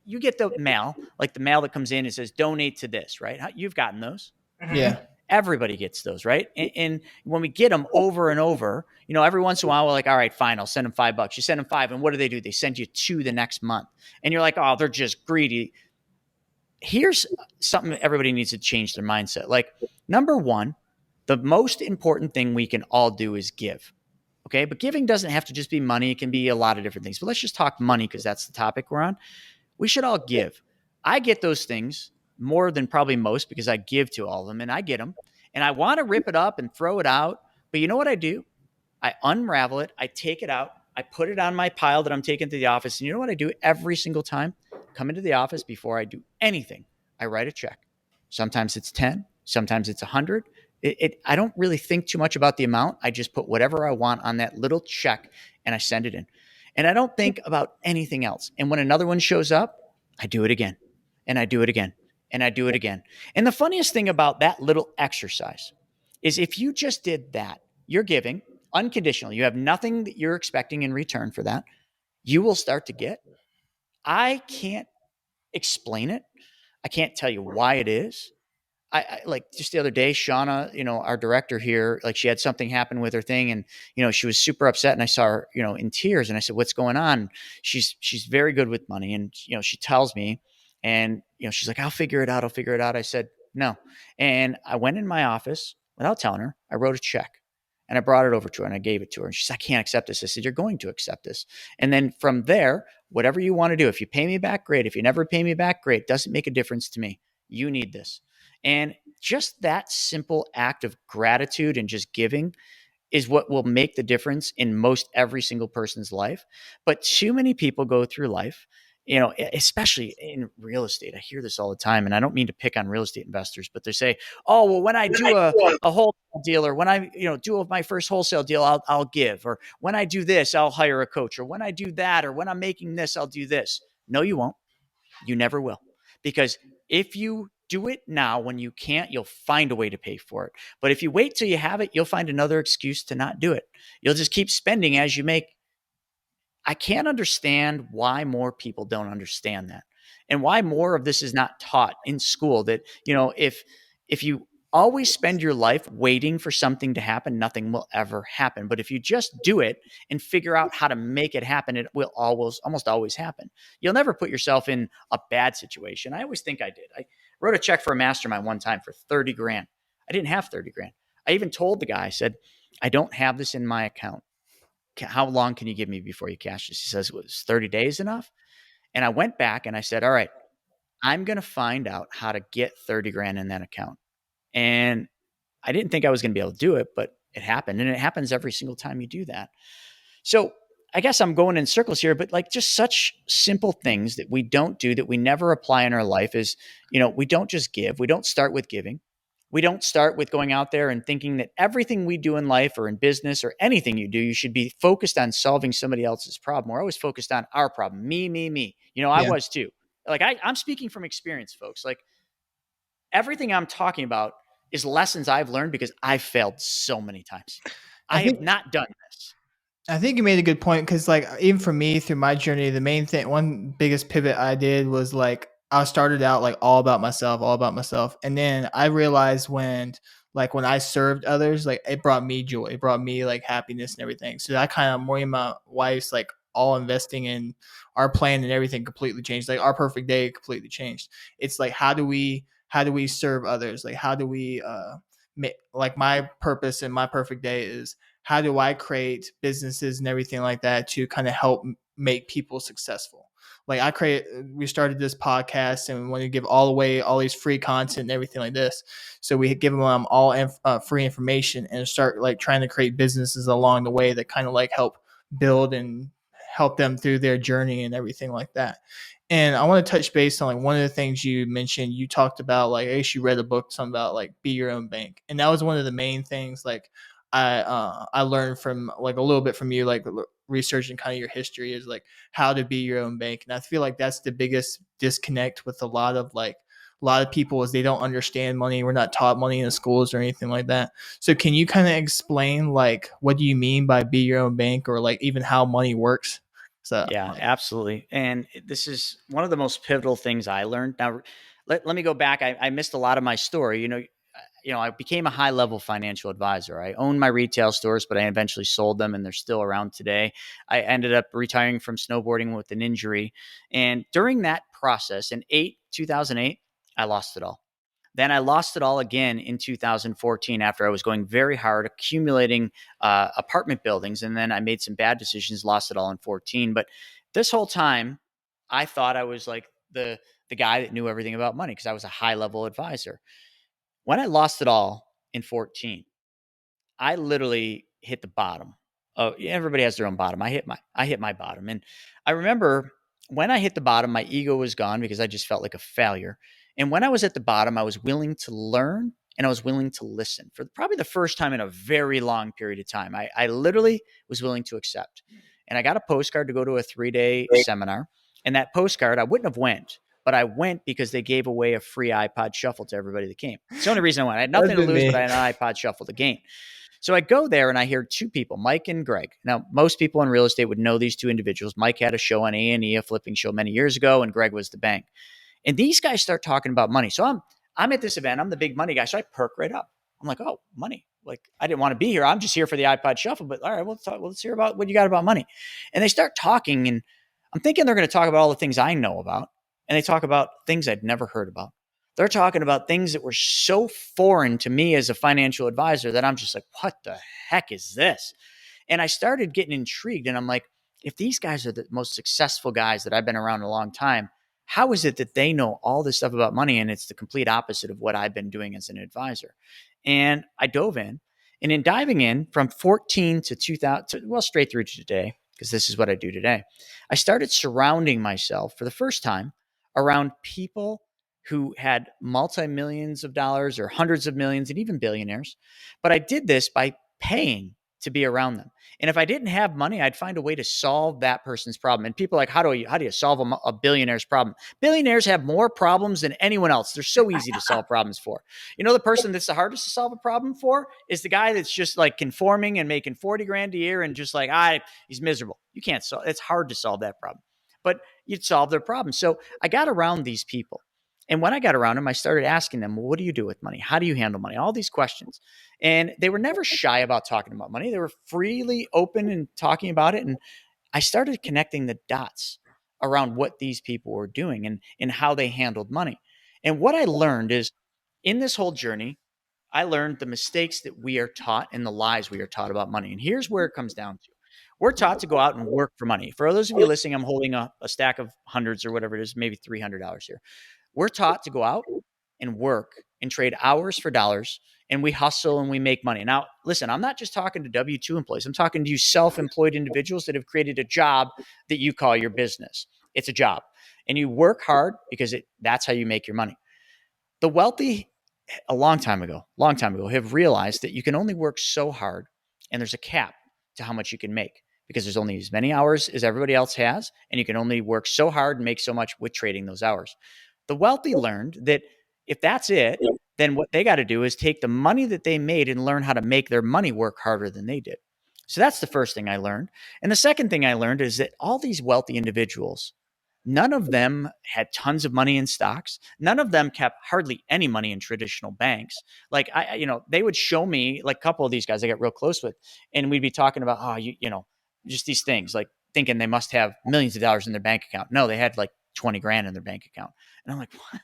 Speaker 2: you get the mail, like the mail that comes in and says donate to this, right? You've gotten those.
Speaker 1: Yeah.
Speaker 2: Everybody gets those, right? And when we get them over and over, every once in a while, we're like, all right, fine, I'll send them $5. You send them 5, and what do? They send you 2 the next month. And you're like, oh, they're just greedy. Here's something everybody needs to change their mindset. Like, number one, the most important thing we can all do is give. Okay. But giving doesn't have to just be money. It can be a lot of different things. But let's just talk money because that's the topic we're on. We should all give. I get those things more than probably most because I give to all of them, and I get them. And I want to rip it up and throw it out. But you know what I do? I unravel it. I take it out. I put it on my pile that I'm taking to the office. And you know what I do every single time? Come into the office before I do anything. I write a check. Sometimes it's 10. Sometimes it's 100. I don't really think too much about the amount. I just put whatever I want on that little check and I send it in. And I don't think about anything else. And when another one shows up, I do it again. And I do it again. And I do it again. And the funniest thing about that little exercise is if you just did that, you're giving unconditional. You have nothing that you're expecting in return for that. You will start to get. I can't explain it. I can't tell you why it is. I like just the other day, Shauna, our director here, like she had something happen with her thing and, she was super upset and I saw her, in tears and I said, what's going on? She's very good with money. And, she tells me and, she's like, I'll figure it out. I said, no. And I went in my office without telling her. I wrote a check and I brought it over to her and I gave it to her. And she said, I can't accept this. I said, you're going to accept this. And then from there, whatever you want to do, if you pay me back, great. If you never pay me back, great. Doesn't make a difference to me. You need this. And just that simple act of gratitude and just giving is what will make the difference in most every single person's life. But too many people go through life, especially in real estate. I hear this all the time, and I don't mean to pick on real estate investors, but they say, oh, well, when I do a wholesale deal, or when I do my first wholesale deal, I'll give, or when I do this, I'll hire a coach, or when I do that, or when I'm making this, I'll do this. No, you won't. You never will. Because if you do it now when you can't, you'll find a way to pay for it. But if you wait till you have it, you'll find another excuse to not do it. You'll just keep spending as you make. I can't understand why more people don't understand that and why more of this is not taught in school that, if you always spend your life waiting for something to happen, nothing will ever happen. But if you just do it and figure out how to make it happen, it will almost always happen. You'll never put yourself in a bad situation. I always think I did. I wrote a check for a mastermind one time for 30 grand. I didn't have 30 grand. I even told the guy, I said, I don't have this in my account. How long can you give me before you cash this? He says, was 30 days enough? And I went back and I said, all right, I'm going to find out how to get 30 grand in that account. And I didn't think I was going to be able to do it, but it happened. And it happens every single time you do that. So I guess I'm going in circles here, but like just such simple things that we don't do, that we never apply in our life is, we don't just give. We don't start with giving. We don't start with going out there and thinking that everything we do in life or in business or anything you do, you should be focused on solving somebody else's problem. We're always focused on our problem. Me. I was too. Like I'm speaking from experience, folks. Like everything I'm talking about is lessons I've learned because I've failed so many times. I have not done this.
Speaker 1: I think you made a good point because, like, even for me through my journey, the main thing, one biggest pivot I did was like I started out like all about myself, and then I realized when I served others, like it brought me joy, it brought me like happiness and everything. So I kind of, me and my wife's like all investing in our plan and everything completely changed. Like our perfect day completely changed. It's like how do we serve others? Like how do we like my purpose and my perfect day is how do I create businesses and everything like that to kind of help make people successful? Like we started this podcast and we want to give all away all these free content and everything like this. So we give them all free information and start like trying to create businesses along the way that kind of like help build and help them through their journey and everything like that. And I want to touch base on like one of the things you mentioned. You talked about like, I guess you read a book, something about like be your own bank. And that was one of the main things. Like I learned from like a little bit from you, like researching kind of your history, is like how to be your own bank. And I feel like that's the biggest disconnect with a lot of people, is they don't understand money. We're not taught money in the schools or anything like that. So can you kind of explain like what do you mean by be your own bank, or like even how money works? So
Speaker 2: Yeah, absolutely. And this is one of the most pivotal things I learned. Now, let me go back. I missed a lot of my story. I became a high level financial advisor. I owned my retail stores, but I eventually sold them and they're still around today. I ended up retiring from snowboarding with an injury. And during that process in 2008, I lost it all. Then I lost it all again in 2014 after I was going very hard, accumulating apartment buildings. And then I made some bad decisions, lost it all in 14. But this whole time, I thought I was like the guy that knew everything about money because I was a high level advisor. When I lost it all in 14, I literally hit the bottom. Oh, everybody has their own bottom. I hit my bottom. And I remember when I hit the bottom, my ego was gone because I just felt like a failure. And when I was at the bottom, I was willing to learn and I was willing to listen for probably the first time in a very long period of time. I literally was willing to accept. And I got a postcard to go to a 3-day seminar. And that postcard, I wouldn't have went, but I went because they gave away a free iPod Shuffle to everybody that came. It's the only reason I went. I had nothing to lose, but I had an iPod Shuffle to gain. So I go there and I hear two people, Mike and Greg. Now, most people in real estate would know these two individuals. Mike had a show on A&E, a flipping show many years ago, and Greg was the bank. And these guys start talking about money. So I'm at this event. I'm the big money guy. So I perk right up. I'm like, oh, money. Like, I didn't want to be here. I'm just here for the iPod Shuffle. But all right, let's hear about what you got about money. And they start talking, and I'm thinking they're going to talk about all the things I know about. And they talk about things I'd never heard about. They're talking about things that were so foreign to me as a financial advisor that I'm just like, what the heck is this? And I started getting intrigued. And I'm like, if these guys are the most successful guys that I've been around a long time, how is it that they know all this stuff about money and it's the complete opposite of what I've been doing as an advisor? And I dove in. And in diving in from 14 to 2000, well, straight through to today, because this is what I do today, I started surrounding myself for the first time around people who had multi-millions of dollars or hundreds of millions and even billionaires. But I did this by paying to be around them. And if I didn't have money, I'd find a way to solve that person's problem. And people are like, how do you solve a billionaire's problem? Billionaires have more problems than anyone else. They're so easy to solve problems for. The person that's the hardest to solve a problem for is the guy that's just like conforming and making 40 grand a year and just like, he's miserable. You can't solve. It's hard to solve that problem, but you'd solve their problem. So I got around these people. And when I got around them, I started asking them, well, what do you do with money? How do you handle money? All these questions. And they were never shy about talking about money. They were freely open and talking about it. And I started connecting the dots around what these people were doing and how they handled money. And what I learned is in this whole journey, I learned the mistakes that we are taught and the lies we are taught about money. And here's where it comes down to. We're taught to go out and work for money. For those of you listening, I'm holding a stack of hundreds or whatever it is, maybe $300 here. We're taught to go out and work and trade hours for dollars, and we hustle and we make money. Now, listen, I'm not just talking to W-2 employees. I'm talking to you self-employed individuals that have created a job that you call your business. It's a job, and you work hard because that's how you make your money. The wealthy, a long time ago, have realized that you can only work so hard, and there's a cap to how much you can make because there's only as many hours as everybody else has, and you can only work so hard and make so much with trading those hours. The wealthy learned that if that's it, then what they got to do is take the money that they made and learn how to make their money work harder than they did. So that's the first thing I learned. And the second thing I learned is that all these wealthy individuals, none of them had tons of money in stocks. None of them kept hardly any money in traditional banks. Like they would show me like a couple of these guys I got real close with, and we'd be talking about, just these things, like thinking they must have millions of dollars in their bank account. No, they had like 20 grand in their bank account. And I'm like, what?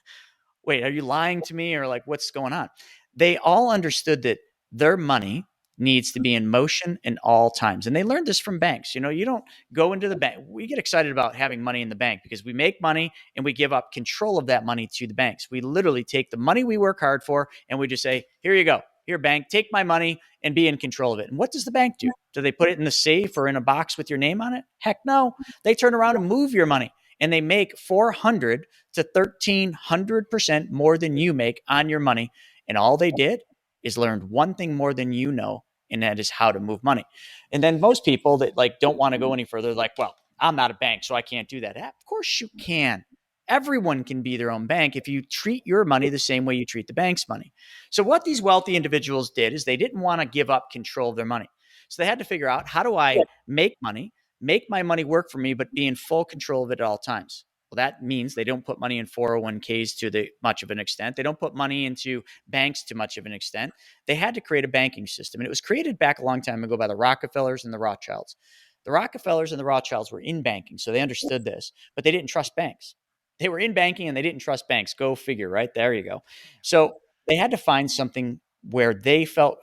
Speaker 2: Wait, are you lying to me? Or like, what's going on? They all understood that their money needs to be in motion in all times. And they learned this from banks. You don't go into the bank. We get excited about having money in the bank because we make money and we give up control of that money to the banks. We literally take the money we work hard for and we just say, here you go. Here, bank, take my money and be in control of it. And what does the bank do? Do they put it in the safe or in a box with your name on it? Heck no. They turn around and move your money. And they make 400 to 1,300% more than you make on your money. And all they did is learned one thing more than you know, and that is how to move money. And then most people that like don't want to go any further, like, well, I'm not a bank, so I can't do that. Of course you can. Everyone can be their own bank if you treat your money the same way you treat the bank's money. So what these wealthy individuals did is they didn't want to give up control of their money. So they had to figure out, how do I make money, make my money work for me, but be in full control of it at all times? Well, that means they don't put money in 401ks to much of an extent. They don't put money into banks to much of an extent. They had to create a banking system. And it was created back a long time ago by the Rockefellers and the Rothschilds. The Rockefellers and the Rothschilds were in banking, so they understood this, but they didn't trust banks. They were in banking and they didn't trust banks. Go figure, right? There you go. So they had to find something where they felt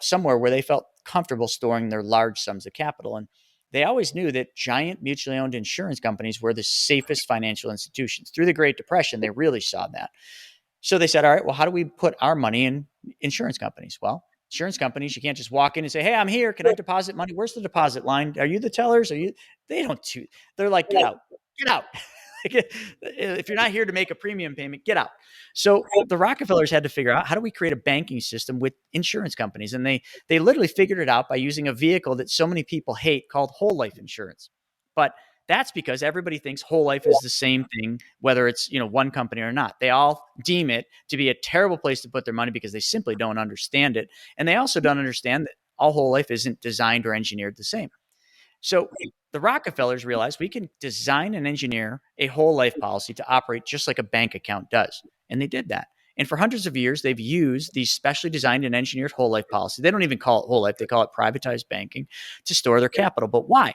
Speaker 2: comfortable storing their large sums of capital. And they always knew that giant mutually owned insurance companies were the safest financial institutions. Through the Great Depression, they really saw that. So they said, all right, well, how do we put our money in insurance companies? Well, insurance companies, you can't just walk in and say, hey, I'm here. Can I deposit money? Where's the deposit line? Are you the tellers? They don't do, they're like, get out. If you're not here to make a premium payment, get out. So the Rockefellers had to figure out, how do we create a banking system with insurance companies? And they literally figured it out by using a vehicle that so many people hate called whole life insurance. But that's because everybody thinks whole life is the same thing, whether it's, one company or not. They all deem it to be a terrible place to put their money because they simply don't understand it. And they also don't understand that all whole life isn't designed or engineered the same. So the Rockefellers realized we can design and engineer a whole life policy to operate just like a bank account does. And they did that. And for hundreds of years, they've used these specially designed and engineered whole life policies. They don't even call it whole life. They call it privatized banking to store their capital. But why?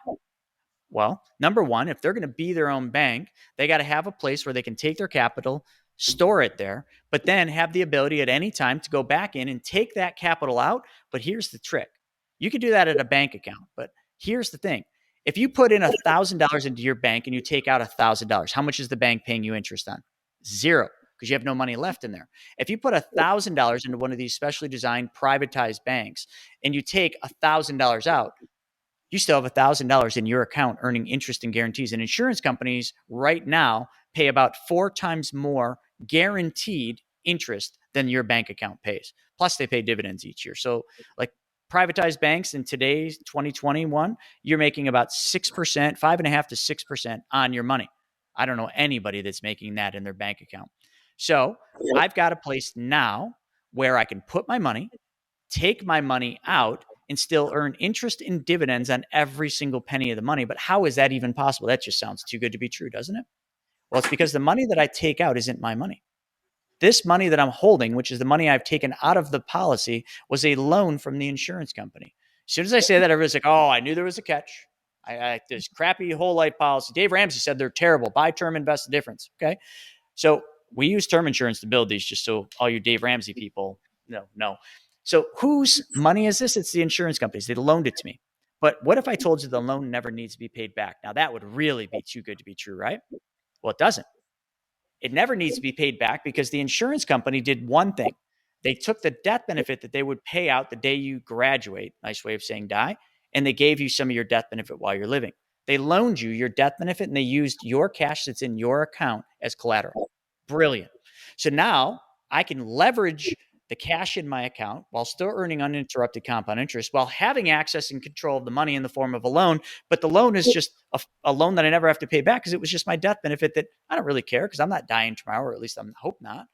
Speaker 2: Well, number one, if they're going to be their own bank, they got to have a place where they can take their capital, store it there, but then have the ability at any time to go back in and take that capital out. But here's the trick. You could do that at a bank account, but here's the thing. If you put in $1,000 into your bank and you take out $1,000, how much is the bank paying you interest on? Zero, because you have no money left in there. If you put $1,000 into one of these specially designed privatized banks and you take $1,000 out, you still have $1,000 in your account earning interest and guarantees. And insurance companies right now pay about 4 times more guaranteed interest than your bank account pays. Plus, they pay dividends each year. So, like privatized banks in today's 2021, you're making about 6%, 5.5% to 6% on your money. I don't know anybody that's making that in their bank account. So, I've got a place now where I can put my money, take my money out, and still earn interest and dividends on every single penny of the money. But how is that even possible? That just sounds too good to be true, doesn't it? Well, it's because the money that I take out isn't my money. This money that I'm holding, which is the money I've taken out of the policy, was a loan from the insurance company. As soon as I say that, everybody's like, oh, I knew there was a catch. This crappy whole life policy. Dave Ramsey said they're terrible. Buy term, invest the difference. Okay. So we use term insurance to build these, just so all you Dave Ramsey people know. So whose money is this? It's the insurance companies. They loaned it to me. But what if I told you the loan never needs to be paid back? Now, that would really be too good to be true, right? Well, it doesn't. It never needs to be paid back because the insurance company did one thing. They took the death benefit that they would pay out the day you graduate, nice way of saying die, and they gave you some of your death benefit while you're living. They loaned you your death benefit and they used your cash that's in your account as collateral. Brilliant. So now I can leverage the cash in my account while still earning uninterrupted compound interest, while having access and control of the money in the form of a loan. But the loan is just a loan that I never have to pay back because it was just my death benefit that I don't really care because I'm not dying tomorrow, or at least I hope not.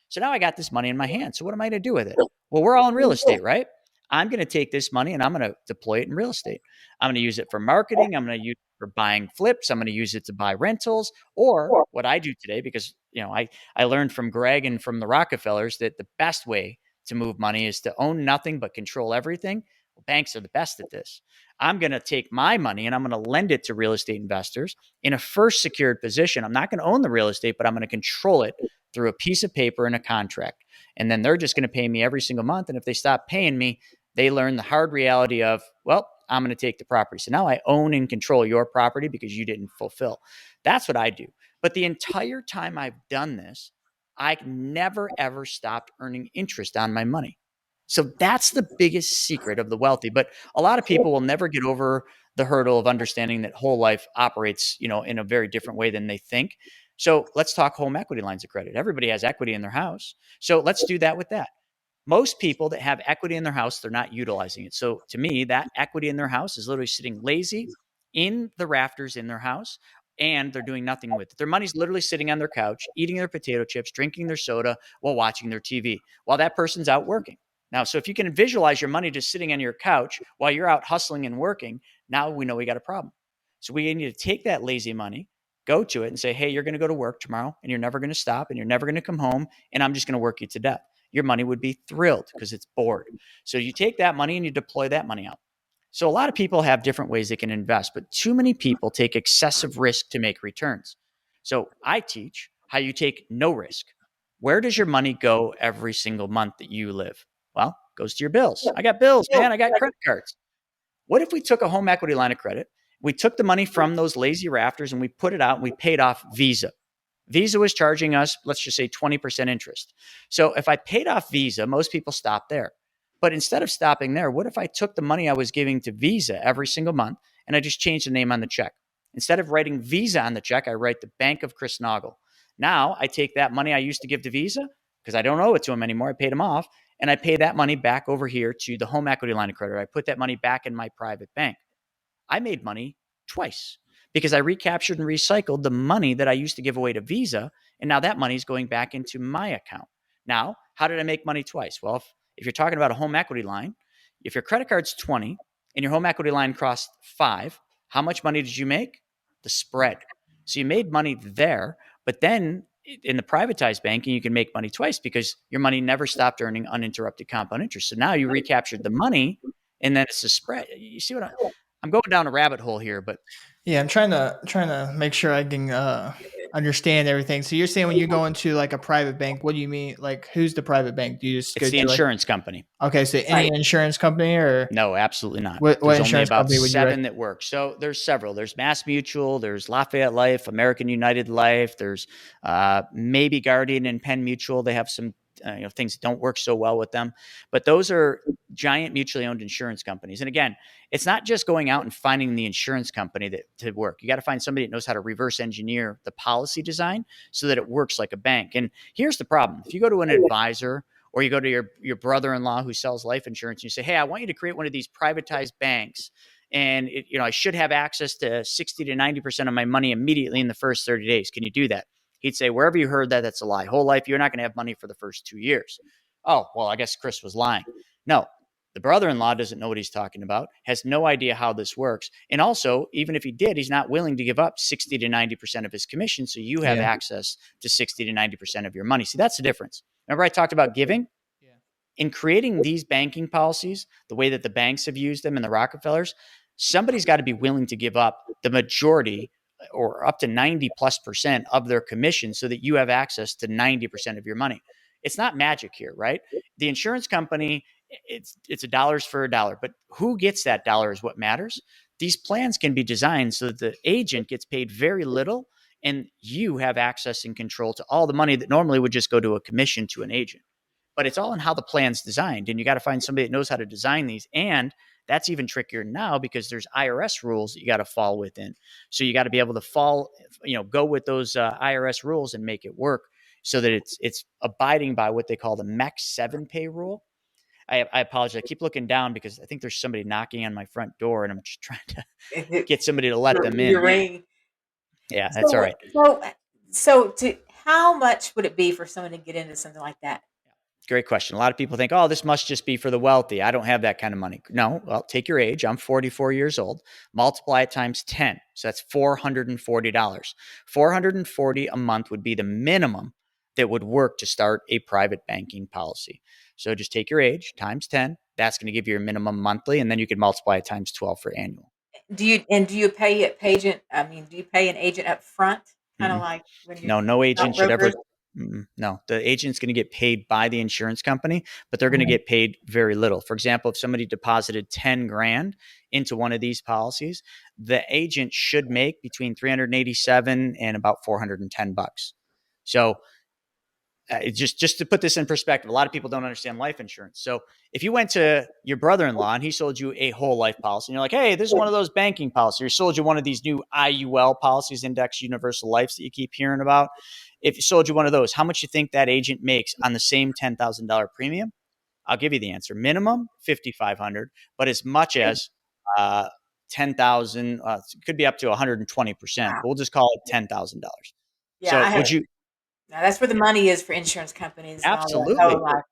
Speaker 2: So now I got this money in my hand. So what am I going to do with it? Well, we're all in real estate, right? I'm going to take this money and I'm going to deploy it in real estate. I'm going to use it for marketing. I'm going to use it for buying flips. I'm going to use it to buy rentals, or what I do today, because I learned from Greg and from the Rockefellers that the best way to move money is to own nothing but control everything. Well, banks are the best at this. I'm going to take my money and I'm going to lend it to real estate investors in a first secured position. I'm not going to own the real estate, but I'm going to control it through a piece of paper and a contract. And then they're just going to pay me every single month. And if they stop paying me, they learn the hard reality of, well, I'm going to take the property. So now I own and control your property because you didn't fulfill. That's what I do. But the entire time I've done this, I never, ever stopped earning interest on my money. So that's the biggest secret of the wealthy. But a lot of people will never get over the hurdle of understanding that whole life operates, in a very different way than they think. So let's talk home equity lines of credit. Everybody has equity in their house. So let's do that with that. Most people that have equity in their house, they're not utilizing it. So to me, that equity in their house is literally sitting lazy in the rafters in their house, and they're doing nothing with it. Their money's literally sitting on their couch, eating their potato chips, drinking their soda while watching their TV, while that person's out working. Now, so if you can visualize your money just sitting on your couch while you're out hustling and working, now we know we got a problem. So we need to take that lazy money, go to it and say, hey, you're going to go to work tomorrow and you're never going to stop and you're never going to come home and I'm just going to work you to death. Your money would be thrilled because it's bored. So you take that money and you deploy that money out. So a lot of people have different ways they can invest, but too many people take excessive risk to make returns. So I teach how you take no risk. Where does your money go every single month that you live? Well, it goes to your bills. I got bills, man. I got credit cards. What if we took a home equity line of credit? We took the money from those lazy rafters and we put it out and we paid off Visa. Visa was charging us, let's just say 20% interest. So if I paid off Visa, most people stop there. But instead of stopping there, what if I took the money I was giving to Visa every single month and I just changed the name on the check? Instead of writing Visa on the check, I write the Bank of Chris Noggle. Now I take that money I used to give to Visa because I don't owe it to him anymore. I paid him off and I pay that money back over here to the home equity line of credit. I put that money back in my private bank. I made money twice because I recaptured and recycled the money that I used to give away to Visa. And now that money is going back into my account. Now, how did I make money twice? Well, if you're talking about a home equity line, if your credit card's 20 and your home equity line cost 5, how much money did you make? The spread. So you made money there, but then in the privatized banking, you can make money twice because your money never stopped earning uninterrupted compound interest. So now you recaptured the money and then it's a spread. You see what I'm going down a rabbit hole here, but
Speaker 1: Yeah, I'm trying to make sure I can understand everything. So you're saying when you go into like a private bank, what do you mean? Like, who's the private bank? Do you just go
Speaker 2: it's the
Speaker 1: to
Speaker 2: insurance company.
Speaker 1: Okay, so any insurance company or
Speaker 2: No, absolutely not.
Speaker 1: what
Speaker 2: There's only
Speaker 1: insurance
Speaker 2: about
Speaker 1: company would you
Speaker 2: 7 that work. So there's several. There's Mass Mutual, there's Lafayette Life, American United Life, there's maybe Guardian and Penn Mutual. They have some things that don't work so well with them. But those are giant mutually owned insurance companies. And again, it's not just going out and finding the insurance company to work. You got to find somebody that knows how to reverse engineer the policy design so that it works like a bank. And here's the problem. If you go to an advisor or you go to your brother-in-law who sells life insurance and you say, hey, I want you to create one of these privatized banks. And I should have access to 60 to 90% of my money immediately in the first 30 days. Can you do that? He'd say, wherever you heard that, that's a lie. Whole life, you're not going to have money for the first 2 years. Oh, well, I guess Chris was lying. No, the brother-in-law doesn't know what he's talking about, has no idea how this works. And also, even if he did, he's not willing to give up 60 to 90% of his commission. So you have access to 60 to 90% of your money. See, that's the difference. Remember I talked about giving? Yeah. In creating these banking policies, the way that the banks have used them and the Rockefellers, somebody's got to be willing to give up the majority or up to 90+% of their commission so that you have access to 90% of your money. It's not magic here, right? The insurance company, it's a dollars for a dollar, but who gets that dollar is what matters. These plans can be designed so that the agent gets paid very little and you have access and control to all the money that normally would just go to a commission to an agent. But it's all in how the plan's designed, and you got to find somebody that knows how to design these. And that's even trickier now because there's IRS rules that you got to fall within. So you got to be able to go with those IRS rules and make it work so that it's abiding by what they call the MEC 7 pay rule. I apologize. I keep looking down because I think there's somebody knocking on my front door and I'm just trying to get somebody to let them in.
Speaker 3: Ring.
Speaker 2: Yeah, that's all right.
Speaker 3: So how much would it be for someone to get into something like that?
Speaker 2: Great question. A lot of people think, oh, this must just be for the wealthy. I don't have that kind of money. No, well, take your age. I'm 44 years old. Multiply it times 10. So that's $440. $440 a month would be the minimum that would work to start a private banking policy. So just take your age times 10. That's going to give you your minimum monthly, and then you can multiply it times 12 for annual.
Speaker 3: Do you pay an agent up front? Kind of like when you
Speaker 2: no agent should ever. No, the agent's going to get paid by the insurance company, but they're going to get paid very little. For example, if somebody deposited 10 grand into one of these policies, the agent should make between 387 and about 410 bucks. So just to put this in perspective, a lot of people don't understand life insurance. So if you went to your brother-in-law and he sold you a whole life policy and you're like, hey, this is one of those banking policies, or he sold you one of these new IUL policies, index universal lives that you keep hearing about. If he sold you one of those, how much you think that agent makes on the same $10,000 premium? I'll give you the answer. Minimum 5,500, but as much as 10,000, it could be up to 120%.
Speaker 3: Wow.
Speaker 2: We'll just call it $10,000.
Speaker 3: Yeah,
Speaker 2: So
Speaker 3: I have.
Speaker 2: would you?
Speaker 3: Now that's where the money is for insurance companies and all that.
Speaker 2: Absolutely.
Speaker 3: Whole life.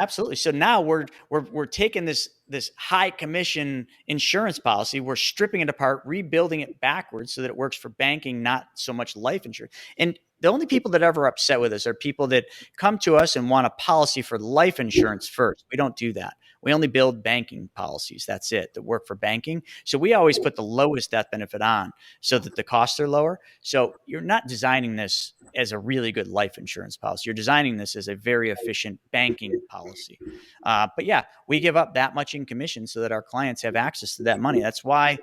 Speaker 2: Absolutely. So now we're taking this high commission insurance policy, we're stripping it apart, rebuilding it backwards so that it works for banking, not so much life insurance. And the only people that are ever upset with us are people that come to us and want a policy for life insurance first. We don't do that. We only build banking policies. That's it, that work for banking. So we always put the lowest death benefit on so that the costs are lower. So you're not designing this as a really good life insurance policy. You're designing this as a very efficient banking policy. But yeah, we give up that much in commission so that our clients have access to that money. That's why,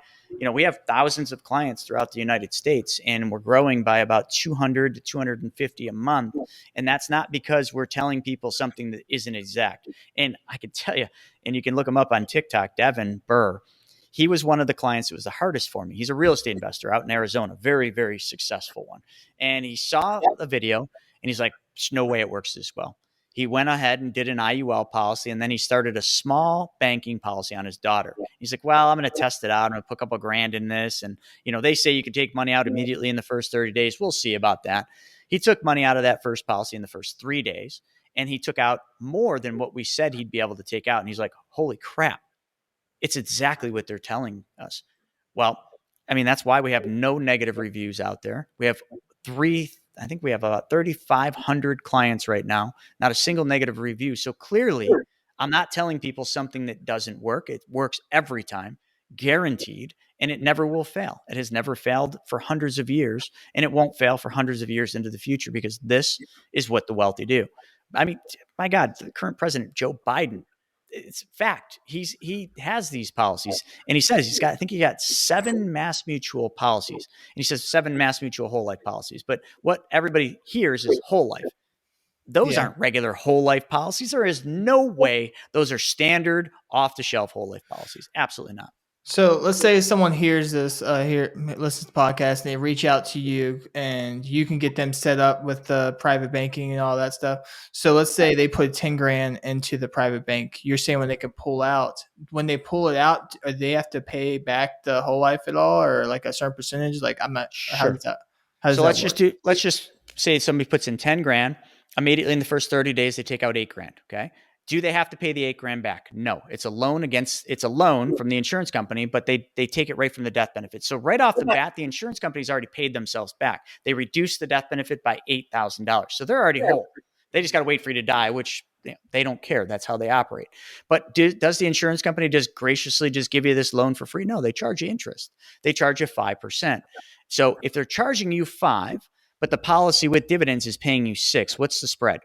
Speaker 2: we have thousands of clients throughout the United States, and we're growing by about 200 to 250 a month. And that's not because we're telling people something that isn't exact. And I can tell you, and you can look him up on TikTok, Devin Burr. He was one of the clients that was the hardest for me. He's a real estate investor out in Arizona, very, very successful one. And he saw a video and he's like, there's no way it works this well. He went ahead and did an IUL policy, and then he started a small banking policy on his daughter. He's like, well, I'm going to test it out. I'm going to put a couple grand in this. And, they say you can take money out immediately in the first 30 days. We'll see about that. He took money out of that first policy in the first 3 days, and he took out more than what we said he'd be able to take out. And he's like, holy crap. It's exactly what they're telling us. Well, that's why we have no negative reviews out there. We have I think we have about 3,500 clients right now, not a single negative review. So clearly, I'm not telling people something that doesn't work. It works every time, guaranteed, and it never will fail. It has never failed for hundreds of years, and it won't fail for hundreds of years into the future, because this is what the wealthy do. My God, the current president, Joe Biden, it's fact. He has these policies, and he says he got 7 Mass Mutual policies, and he says 7 Mass Mutual whole life policies. But what everybody hears is whole life. Those aren't regular whole life policies. There is no way those are standard off the shelf whole life policies. Absolutely not.
Speaker 1: So let's say someone hears this, listens to the podcast, and they reach out to you, and you can get them set up with the private banking and all that stuff. So let's say they put 10 grand into the private bank. You're saying when they can pull out, when they pull it out, do they have to pay back the whole life at all, or like a certain percentage? Like, I'm not sure. How does that
Speaker 2: Let's just say somebody puts in 10 grand. Immediately in the first 30 days, they take out 8 grand. Okay. Do they have to pay the 8 grand back? No, it's a loan from the insurance company, but they take it right from the death benefit. So right off the bat, the insurance company's already paid themselves back. They reduced the death benefit by $8,000. So they're already whole. They just got to wait for you to die, which they don't care. That's how they operate. But does the insurance company just graciously just give you this loan for free? No, they charge you interest. They charge you 5%. So if they're charging you 5, but the policy with dividends is paying you 6, what's the spread?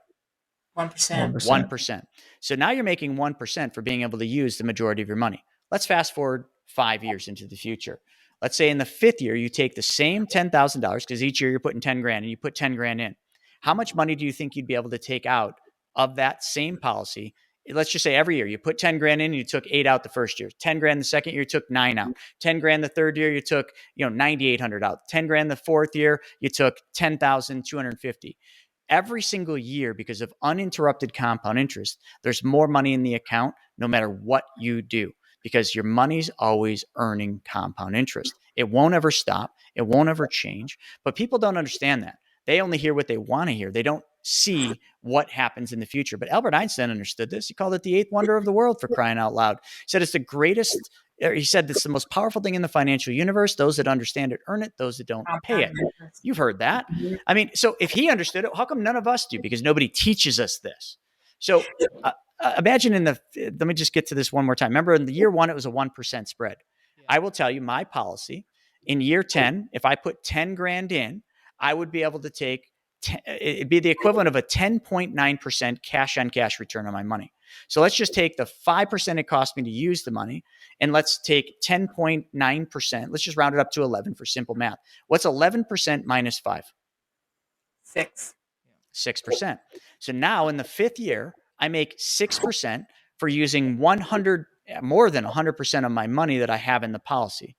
Speaker 3: 1%.
Speaker 2: 1%. So now you're making 1% for being able to use the majority of your money. Let's fast forward 5 years into the future. Let's say in the 5th year, you take the same $10,000, because each year you're putting 10 grand, and you put 10 grand in. How much money do you think you'd be able to take out of that same policy? Let's just say every year you put 10 grand in, and you took 8 out the first year, 10 grand the second year, you took 9 out, 10 grand the third year, you took 9,800 out, 10 grand the fourth year, you took 10,250. Every single year, because of uninterrupted compound interest, there's more money in the account no matter what you do, because your money's always earning compound interest. It won't ever stop. It won't ever change. But people don't understand that. They only hear what they want to hear. They don't see what happens in the future. But Albert Einstein understood this. He called it the 8th wonder of the world, for crying out loud. He said it's the greatest. He said it's the most powerful thing in the financial universe. Those that understand it earn it. Those that don't pay it. You've heard that. So if he understood it, how come none of us do? Because nobody teaches us this. So imagine let me just get to this one more time. Remember, in the year 1, it was a 1% spread. I will tell you my policy in year 10, if I put 10 grand in, I would be able to take, it'd be the equivalent of a 10.9% cash on cash return on my money. So let's just take the 5% it cost me to use the money, and let's take 10.9%. Let's just round it up to 11 for simple math. What's 11% minus 5?
Speaker 3: 6.
Speaker 2: 6%. So now in the 5th year, I make 6% for using more than 100% of my money that I have in the policy.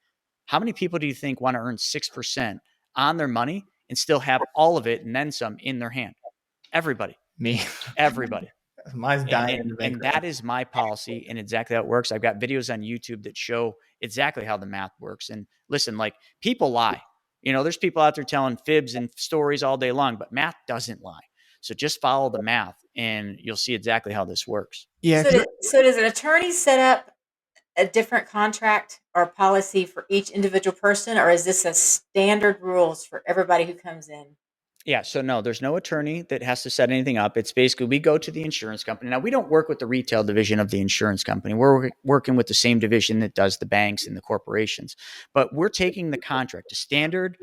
Speaker 2: How many people do you think want to earn 6% on their money and still have all of it and then some in their hand? Everybody.
Speaker 1: Me.
Speaker 2: Everybody.
Speaker 1: Mine's dying in the bank
Speaker 2: And
Speaker 1: right
Speaker 2: that is my policy and exactly how it works. I've got videos on YouTube that show exactly how the math works. And listen, like, people lie. There's people out there telling fibs and stories all day long, but math doesn't lie. So just follow the math and you'll see exactly how this works.
Speaker 1: Yeah,
Speaker 3: So does an attorney set up a different contract or policy for each individual person, or is this a standard rules for everybody who comes in?
Speaker 2: Yeah. So no, there's no attorney that has to set anything up. It's basically, we go to the insurance company. Now, we don't work with the retail division of the insurance company. We're working with the same division that does the banks and the corporations, but we're taking the contract, a standard,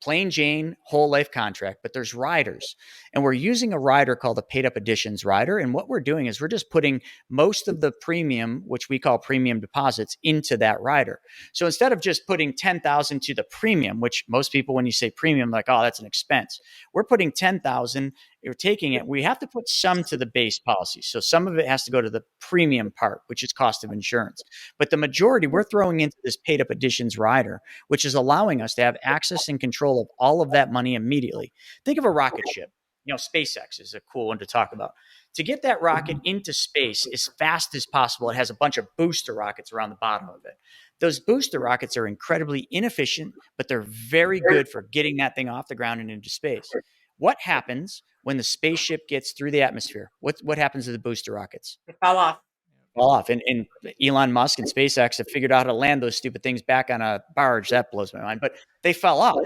Speaker 2: plain Jane whole life contract, but there's riders. And we're using a rider called the paid up additions rider. And what we're doing is we're just putting most of the premium, which we call premium deposits, into that rider. So instead of just putting 10,000 to the premium, which most people, when you say premium, like, oh, that's an expense. We're putting 10,000, you're taking it. We have to put some to the base policy. So some of it has to go to the premium part, which is cost of insurance. But the majority we're throwing into this paid up additions rider, which is allowing us to have access and control of all of that money immediately. Think of a rocket ship. SpaceX is a cool one to talk about. To get that rocket into space as fast as possible, it has a bunch of booster rockets around the bottom of it. Those booster rockets are incredibly inefficient, but they're very good for getting that thing off the ground and into space. What happens when the spaceship gets through the atmosphere? What happens to the booster rockets?
Speaker 3: They fall off.
Speaker 2: Fall off. And Elon Musk and SpaceX have figured out how to land those stupid things back on a barge. That blows my mind. But they fell off.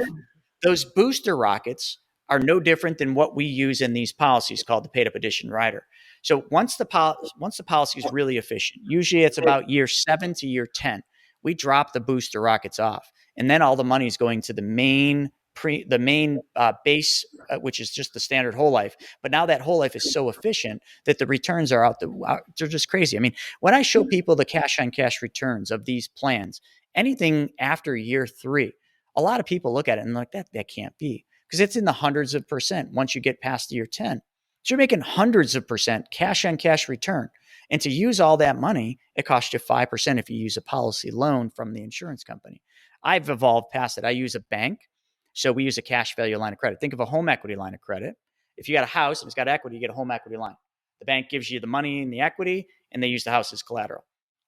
Speaker 2: Those booster rockets are no different than what we use in these policies called the paid up addition rider. So once the policy is really efficient, usually it's about year 7 to year 10, we drop the booster rockets off, and then all the money is going to the main base, which is just the standard whole life. But now that whole life is so efficient that the returns are they're just crazy. I mean, when I show people the cash on cash returns of these plans, anything after year 3, a lot of people look at it and like, that can't be, because it's in the hundreds of percent once you get past year 10. So you're making hundreds of percent cash on cash return. And to use all that money, it costs you 5% if you use a policy loan from the insurance company. I've evolved past it. I use a bank. So we use a cash value line of credit. Think of a home equity line of credit. If you got a house and it's got equity, you get a home equity line. The bank gives you the money and the equity, and they use the house as collateral.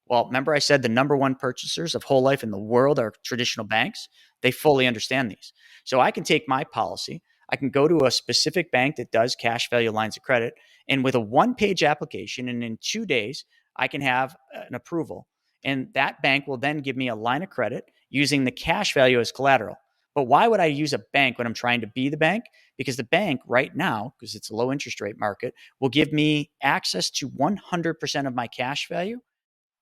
Speaker 2: Well, remember I said the number one purchasers of whole life in the world are traditional banks? They fully understand these. So I can take my policy, I can go to a specific bank that does cash value lines of credit, and with a one-page application, and in 2 days, I can have an approval. And that bank will then give me a line of credit using the cash value as collateral. But why would I use a bank when I'm trying to be the bank? Because the bank right now, because it's a low interest rate market, will give me access to 100% of my cash value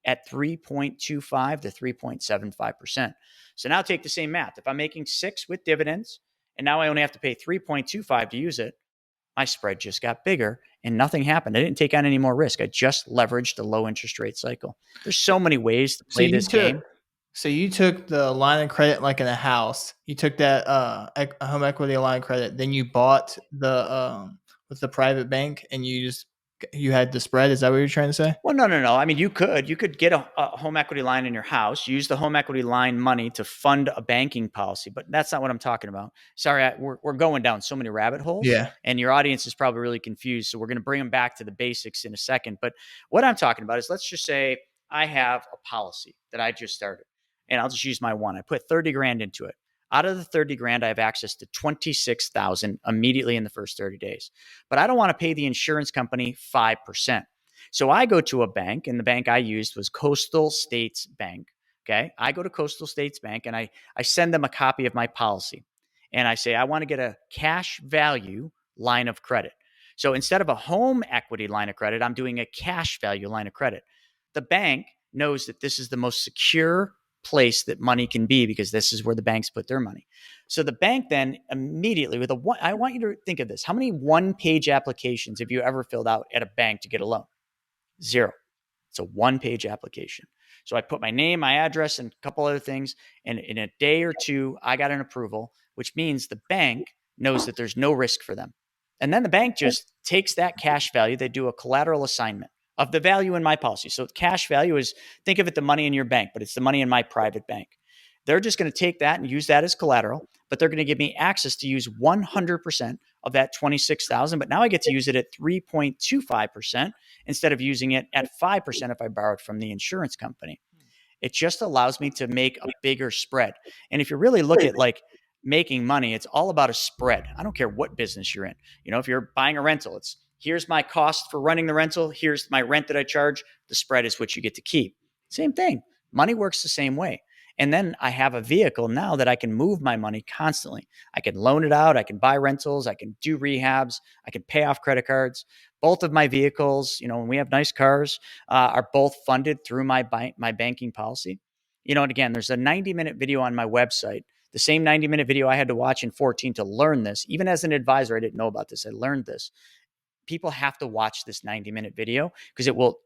Speaker 2: at 3.25 to 3.75%. So now take the same math. If I'm making 6 with dividends, and now I only have to pay 3.25 to use it, my spread just got bigger and nothing happened. I didn't take on any more risk. I just leveraged the low interest rate cycle. There's so many ways to play this game.
Speaker 1: So you took the line of credit like in a house. You took that home equity line of credit. Then you bought the with the private bank, and you had the spread. Is that what you're trying to say?
Speaker 2: Well, no. I mean, you could get a home equity line in your house, use the home equity line money to fund a banking policy, but that's not what I'm talking about. Sorry, we're going down so many rabbit holes.
Speaker 1: Yeah.
Speaker 2: And your audience is probably really confused. So we're going to bring them back to the basics in a second. But what I'm talking about is, let's just say I have a policy that I just started, and I'll just use my one. I put 30 grand into it. Out of the 30 grand, I have access to 26,000 immediately in the first 30 days. But I don't want to pay the insurance company 5%. So I go to a bank, and the bank I used was Coastal States Bank. Okay. I go to Coastal States Bank, and I send them a copy of my policy. And I say, I want to get a cash value line of credit. So instead of a home equity line of credit, I'm doing a cash value line of credit. The bank knows that this is the most secure place that money can be, because this is where the banks put their money. So the bank then immediately I want you to think of this. How many one-page applications have you ever filled out at a bank to get a loan? 0. It's a one-page application. So I put my name, my address, and a couple other things. And in a day or 2, I got an approval, which means the bank knows that there's no risk for them. And then the bank just takes that cash value. They do a collateral assignment of the value in my policy. So cash value is, think of it, the money in your bank, but it's the money in my private bank. They're just going to take that and use that as collateral. but they're going to give me access to use 100% of that 26,000. But now I get to use it at 3.25% instead of using it at 5% if I borrowed from the insurance company. It just allows me to make a bigger spread. And if you really look at like making money, it's all about a spread. I don't care what business you're in. If you're buying a rental, it's here's my cost for running the rental. Here's my rent that I charge. The spread is what you get to keep. Same thing. Money works the same way. And then I have a vehicle now that I can move my money constantly. I can loan it out. I can buy rentals. I can do rehabs. I can pay off credit cards. Both of my vehicles, when we have nice cars, are both funded through my banking policy. And again, there's a 90-minute video on my website, the same 90-minute video I had to watch in 14 to learn this. Even as an advisor, I didn't know about this. I learned this. People have to watch this 90-minute video because it will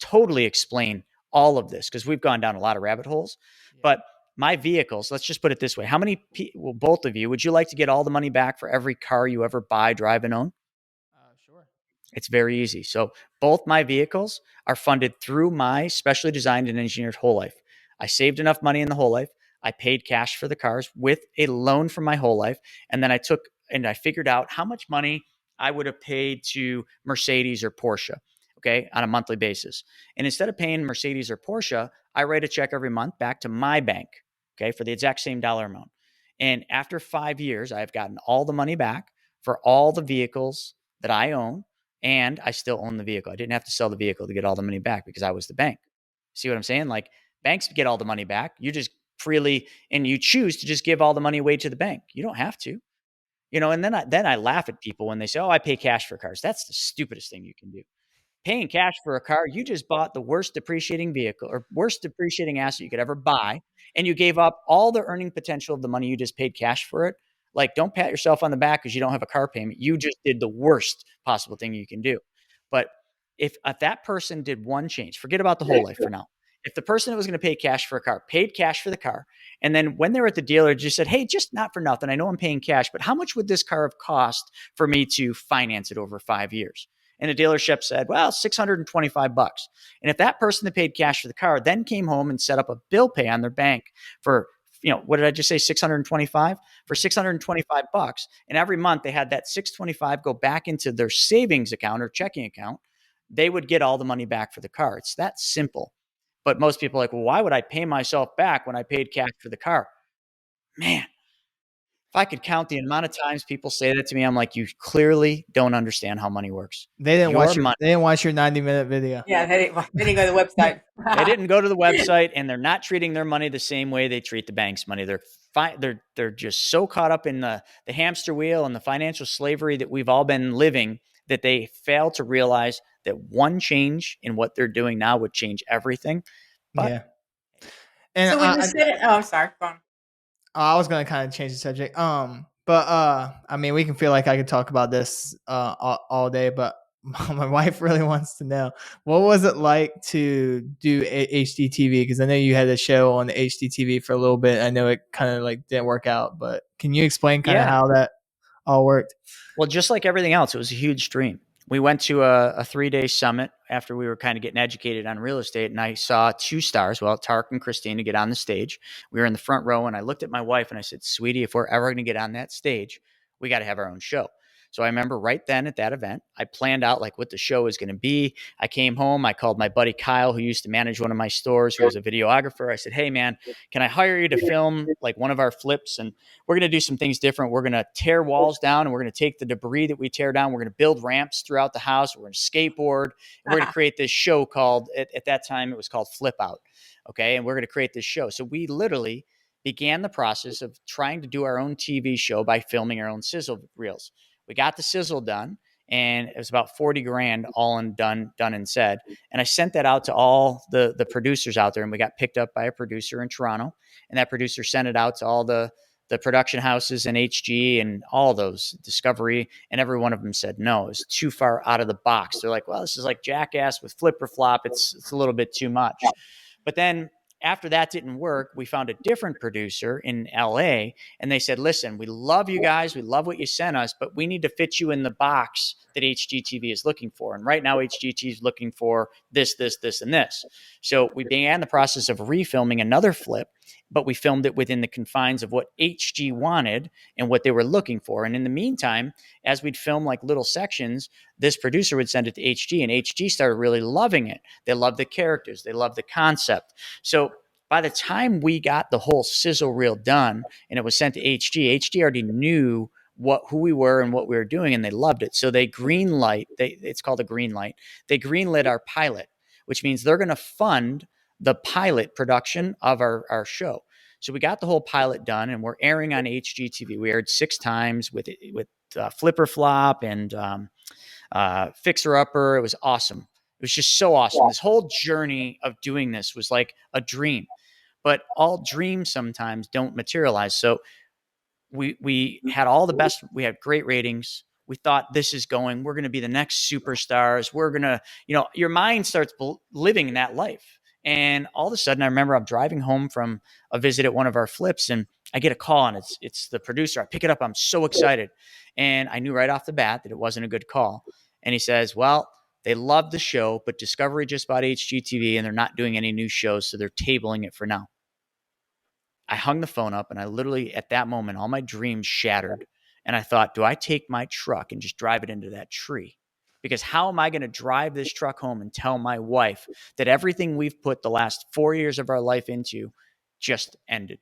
Speaker 2: totally explain all of this, because we've gone down a lot of rabbit holes. But my vehicles, let's just put it this way. How many people, both of you, would you like to get all the money back for every car you ever buy, drive, and own?
Speaker 1: Sure.
Speaker 2: It's very easy. So both my vehicles are funded through my specially designed and engineered whole life. I saved enough money in the whole life. I paid cash for the cars with a loan from my whole life. And then I figured out how much money I would have paid to Mercedes or Porsche, okay, on a monthly basis. And instead of paying Mercedes or Porsche, I write a check every month back to my bank, okay, for the exact same dollar amount. And after 5 years, I've gotten all the money back for all the vehicles that I own, and I still own the vehicle. I didn't have to sell the vehicle to get all the money back because I was the bank. See what I'm saying? Like, banks get all the money back. You just freely, and you choose to just give all the money away to the bank. You don't have to. And then I laugh at people when they say, "Oh, I pay cash for cars." That's the stupidest thing you can do. Paying cash for a car, you just bought the worst depreciating vehicle or worst depreciating asset you could ever buy, and you gave up all the earning potential of the money you just paid cash for it. Like, don't pat yourself on the back because you don't have a car payment. You just did the worst possible thing you can do. But if that person did one change, forget about the whole life for now. If the person that was going to pay cash for a car paid cash for the car, and then when they were at the dealer, just said, "Hey, just not for nothing, I know I'm paying cash, but how much would this car have cost for me to finance it over 5 years?" And the dealership said, "Well, $625. And if that person that paid cash for the car then came home and set up a bill pay on their bank for, what did I just say? 625 for $625. And every month they had that 625 go back into their savings account or checking account, they would get all the money back for the car. It's that simple. But most people are like, "Well, why would I pay myself back when I paid cash for the car?" Man, if I could count the amount of times people say that to me, I'm like, you clearly don't understand how money works.
Speaker 1: They didn't watch
Speaker 2: Your money.
Speaker 1: They didn't watch your 90-minute video.
Speaker 3: Yeah, they didn't go to the website.
Speaker 2: They didn't go to the website, and they're not treating their money the same way they treat the bank's money. They're just so caught up in the hamster wheel and the financial slavery that we've all been living that they fail to realize that one change in what they're doing now would change everything. But
Speaker 1: Yeah. And
Speaker 3: So when you said it, I'm sorry, go on.
Speaker 1: I was gonna kind of change the subject. But I mean, we can feel like I could talk about this all day, but my wife really wants to know, what was it like to do HGTV? Because I know you had a show on the HGTV for a little bit. I know it kind of like didn't work out, but can you explain kind of how that all worked?
Speaker 2: Well, just like everything else, it was a huge dream. We went to a 3-day summit after we were kind of getting educated on real estate, and I saw 2 stars, Tarek and Christina, get on the stage. We were in the front row, and I looked at my wife and I said, "Sweetie, if we're ever going to get on that stage, we got to have our own show." So I remember right then at that event, I planned out like what the show was going to be. I came home, I called my buddy Kyle, who used to manage one of my stores, who was a videographer. I said, "Hey man, can I hire you to film like one of our flips? And we're going to do some things different. We're going to tear walls down, and we're going to take the debris that we tear down. We're going to build ramps throughout the house. We're going to skateboard. And we're going to create this show called, at that time, it was called Flip Out. Okay. And we're going to create this show." So we literally began the process of trying to do our own TV show by filming our own sizzle reels. We got the sizzle done, and it was about 40 grand all in done and said. And I sent that out to all the producers out there, and we got picked up by a producer in Toronto, and that producer sent it out to all the production houses and HG and all those, Discovery, and every one of them said no, it's too far out of the box. They're like, "Well, this is like Jackass with Flip or Flop. It's a little bit too much." But then after that didn't work, we found a different producer in LA, and they said, listen, we love you guys. We love what you sent us, but we need to fit you in the box that HGTV is looking for. And right now, HGTV is looking for this, this, this, and this. So we began the process of refilming another flip, but we filmed it within the confines of what HG wanted and what they were looking for. And in the meantime, as we'd film like little sections, this producer would send it to HG, and HG started really loving it. They loved the characters. They loved the concept. So by the time we got the whole sizzle reel done and it was sent to HG already knew who we were and what we were doing, and they loved it. So they it's called a green light. They greenlit our pilot, which means they're going to fund the pilot production of our show. So we got the whole pilot done, and we're airing on HGTV. We aired 6 times with Flipper Flop and Fixer Upper. It was awesome. It was just so awesome. This whole journey of doing this was like a dream, but all dreams sometimes don't materialize. So we had all the best. We had great ratings. We thought we're going to be the next superstars. We're going to, your mind starts living that life. And all of a sudden, I remember I'm driving home from a visit at one of our flips, and I get a call, and it's the producer. I pick it up. I'm so excited. And I knew right off the bat that it wasn't a good call. And he says, well, they love the show, but Discovery just bought HGTV, and they're not doing any new shows, so they're tabling it for now. I hung the phone up, and I literally, at that moment, all my dreams shattered. And I thought, do I take my truck and just drive it into that tree? Because how am I going to drive this truck home and tell my wife that everything we've put the last 4 years of our life into just ended?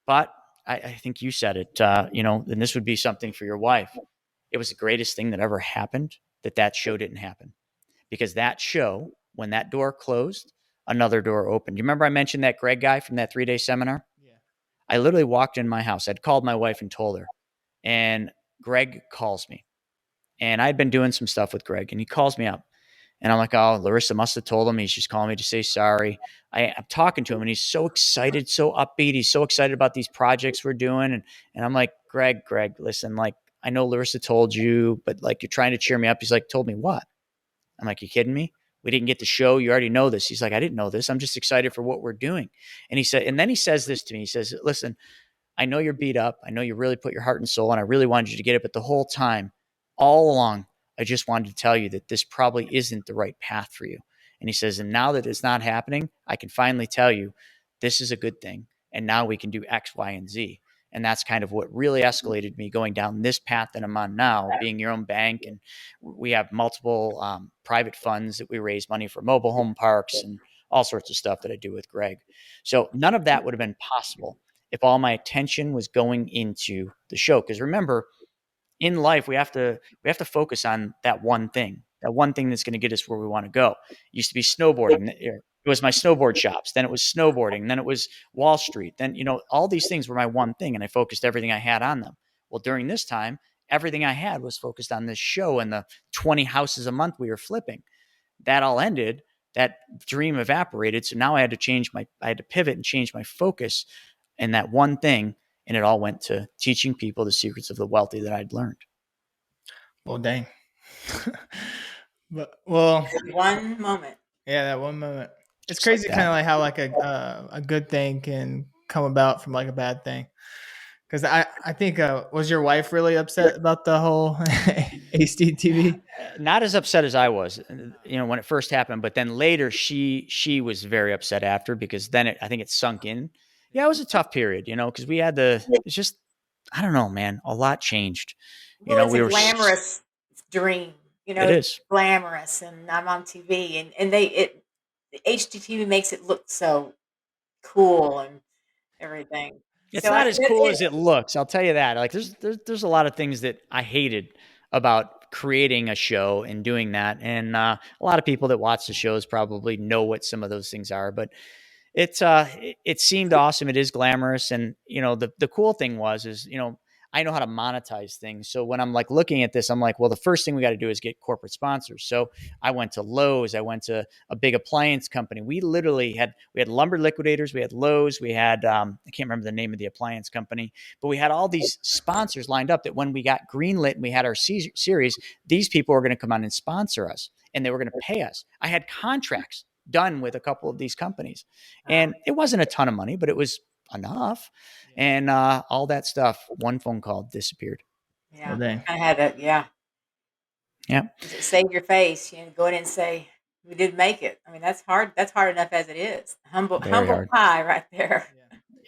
Speaker 2: But I think you said it, and this would be something for your wife. It was the greatest thing that ever happened that show didn't happen. Because that show, when that door closed, another door opened. You remember I mentioned that Greg guy from that 3-day seminar?
Speaker 1: Yeah.
Speaker 2: I literally walked in my house. I'd called my wife and told her. And Greg calls me. And I'd been doing some stuff with Greg, and he calls me up. And I'm like, oh, Larissa must have told him. He's just calling me to say sorry. I'm talking to him, and he's so excited, so upbeat. He's so excited about these projects we're doing. And I'm like, Greg, listen, like, I know Larissa told you, but like, you're trying to cheer me up. He's like, told me what? I'm like, you kidding me? We didn't get the show. You already know this. He's like, I didn't know this. I'm just excited for what we're doing. And then he says this to me. He says, listen, I know you're beat up. I know you really put your heart and soul, and I really wanted you to get it. But the whole time, all along, I just wanted to tell you that this probably isn't the right path for you. And he says, and now that it's not happening, I can finally tell you this is a good thing. And now we can do X, Y, and Z. And that's kind of what really escalated me going down this path that I'm on now, being your own bank. And we have multiple private funds that we raise money for mobile home parks and all sorts of stuff that I do with Greg. So none of that would have been possible if all my attention was going into the show. Because remember, in life, we have to focus on that one thing that's going to get us where we want to go. It used to be snowboarding. It was my snowboard shops. Then it was snowboarding. Then it was Wall Street. Then, all these things were my one thing, and I focused everything I had on them. Well, during this time, everything I had was focused on this show and the 20 houses a month we were flipping. That all ended. That dream evaporated. So now I had to pivot and change my focus in that one thing. And it all went to teaching people the secrets of the wealthy that I'd learned.
Speaker 1: Well, dang. Well,
Speaker 3: one moment.
Speaker 1: Yeah, that one moment. It's
Speaker 2: Just
Speaker 1: crazy,
Speaker 2: like
Speaker 1: kind of like how like a good thing can come about from like a bad thing. Because I think was your wife really upset about the whole HGTV?
Speaker 2: Not as upset as I was, when it first happened, but then later she was very upset after, because then I think it sunk in. Yeah, it was a tough period, because we had it's just, I don't know, man, a lot changed.
Speaker 3: Well, it's a glamorous dream,
Speaker 2: it is
Speaker 3: glamorous, and I'm on TV, and HGTV makes it look so cool and everything.
Speaker 2: It's not as cool as it looks. I'll tell you that. Like there's a lot of things that I hated about creating a show and doing that. And a lot of people that watch the shows probably know what some of those things are, but it seemed awesome. It is glamorous. And, the cool thing is, I know how to monetize things. So when I'm like looking at this, I'm like, well, the first thing we got to do is get corporate sponsors. So I went to Lowe's. I went to a big appliance company. We literally had Lumber Liquidators. We had Lowe's. We had, I can't remember the name of the appliance company, but we had all these sponsors lined up that when we got greenlit and we had our series, these people were going to come on and sponsor us, and they were going to pay us. I had contracts done with a couple of these companies. And it wasn't a ton of money, but it was enough. And all that stuff, one phone call disappeared.
Speaker 3: Yeah.
Speaker 1: dang.
Speaker 3: I had that. Yeah.
Speaker 2: Yeah.
Speaker 3: Save your face. Go in and say, we did make it. I mean, that's hard. That's hard enough as it is. Humble
Speaker 2: Very hard.
Speaker 3: pie right there.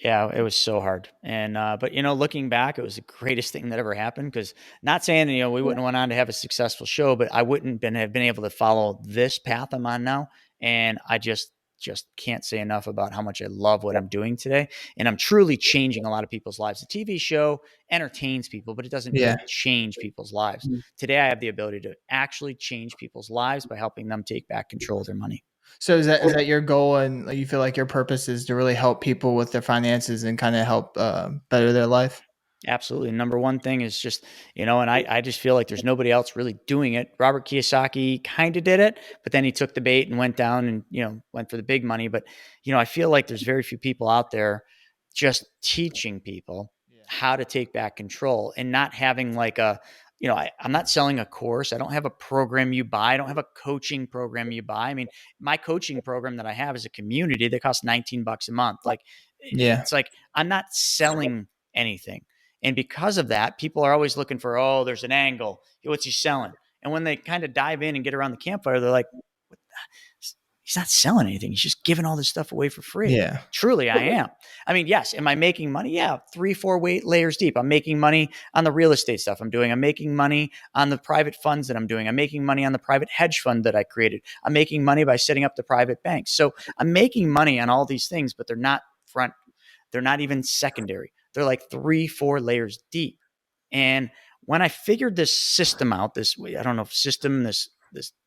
Speaker 2: Yeah, it was so hard. And, but, looking back, it was the greatest thing that ever happened, because not saying, we wouldn't have went on to have a successful show, but I wouldn't have been able to follow this path I'm on now. And I just can't say enough about how much I love what I'm doing today. And I'm truly changing a lot of people's lives. The TV show entertains people, but it doesn't really change people's lives. Today, I have the ability to actually change people's lives by helping them take back control of their money.
Speaker 1: So is that your goal, and you feel like your purpose is to really help people with their finances and kind of help better their life?
Speaker 2: Absolutely. Number one thing is just, and I just feel like there's nobody else really doing it. Robert Kiyosaki kind of did it, but then he took the bait and went down and, went for the big money. But, I feel like there's very few people out there just teaching people how to take back control, and not having like I'm not selling a course. I don't have a program you buy. I don't have a coaching program you buy. I mean, my coaching program that I have is a community that costs $19 a month. Like, it's like, I'm not selling anything. And because of that, people are always looking for, there's an angle. What's he selling? And when they kind of dive in and get around the campfire, they're like, he's not selling anything. He's just giving all this stuff away for free.
Speaker 1: Yeah.
Speaker 2: Truly, I am. I mean, yes. Am I making money? Yeah. 3-4 weight layers deep. I'm making money on the real estate stuff I'm doing. I'm making money on the private funds that I'm doing. I'm making money on the private hedge fund that I created. I'm making money by setting up the private banks. So I'm making money on all these things, but they're not front. They're not even secondary. They're like 3-4 layers deep. And when I figured this system out, this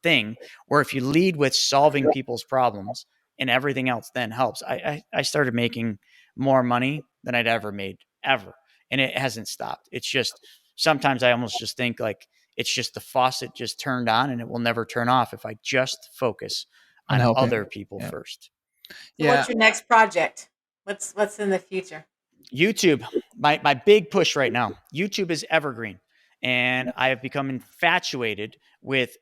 Speaker 2: thing, where if you lead with solving people's problems and everything else then helps, I started making more money than I'd ever made, ever. And it hasn't stopped. It's just, sometimes I almost just think like it's just the faucet just turned on and it will never turn off if I just focus on other people first.
Speaker 3: So what's your next project? What's in the future?
Speaker 2: YouTube, my big push right now. YouTube is evergreen, and I have become infatuated with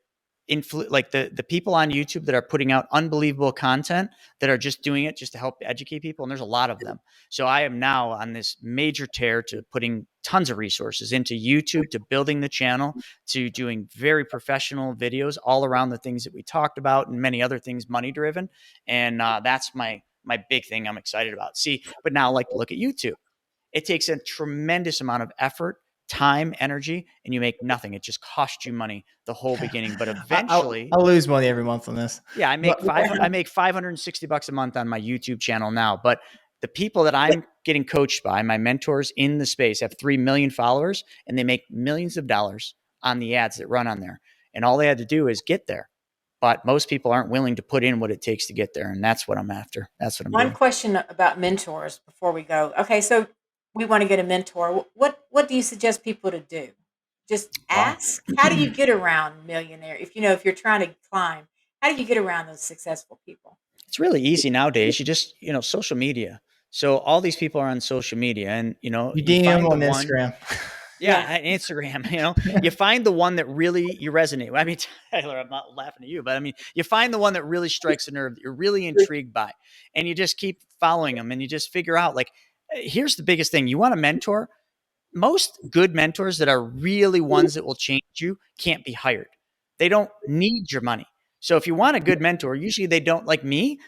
Speaker 2: the people on YouTube that are putting out unbelievable content, that are just doing it just to help educate people. And there's a lot of them. So I am now on this major tear to putting tons of resources into YouTube, to building the channel, to doing very professional videos all around the things that we talked about, and many other things money driven. And that's my big thing I'm excited about. See, but now look at YouTube. It takes a tremendous amount of effort, time, energy, and you make nothing. It just costs you money the whole beginning. But eventually,
Speaker 1: I'll lose money every month on this.
Speaker 2: Yeah, I make $560 a month on my YouTube channel now. But the people that I'm getting coached by, my mentors in the space, have 3 million followers, and they make millions of dollars on the ads that run on there. And all they had to do is get there. But most people aren't willing to put in what it takes to get there. And that's what I'm after. That's what I'm doing.
Speaker 3: One question about mentors before we go. Okay, so we want to get a mentor. What do you suggest people to do? Just ask. How do you get around millionaire? If you're trying to climb, how do you get around those successful people?
Speaker 2: It's really easy nowadays. You just, social media. So all these people are on social media, and
Speaker 1: you DM on Instagram.
Speaker 2: Yeah, Instagram. You find the one that really you resonate with. I mean, Tyler, I'm not laughing at you, but I mean, you find the one that really strikes a nerve that you're really intrigued by, and you just keep following them, and you just figure out, here's the biggest thing. You want a mentor. Most good mentors that are really ones that will change you can't be hired. They don't need your money. So if you want a good mentor, usually they don't, like me,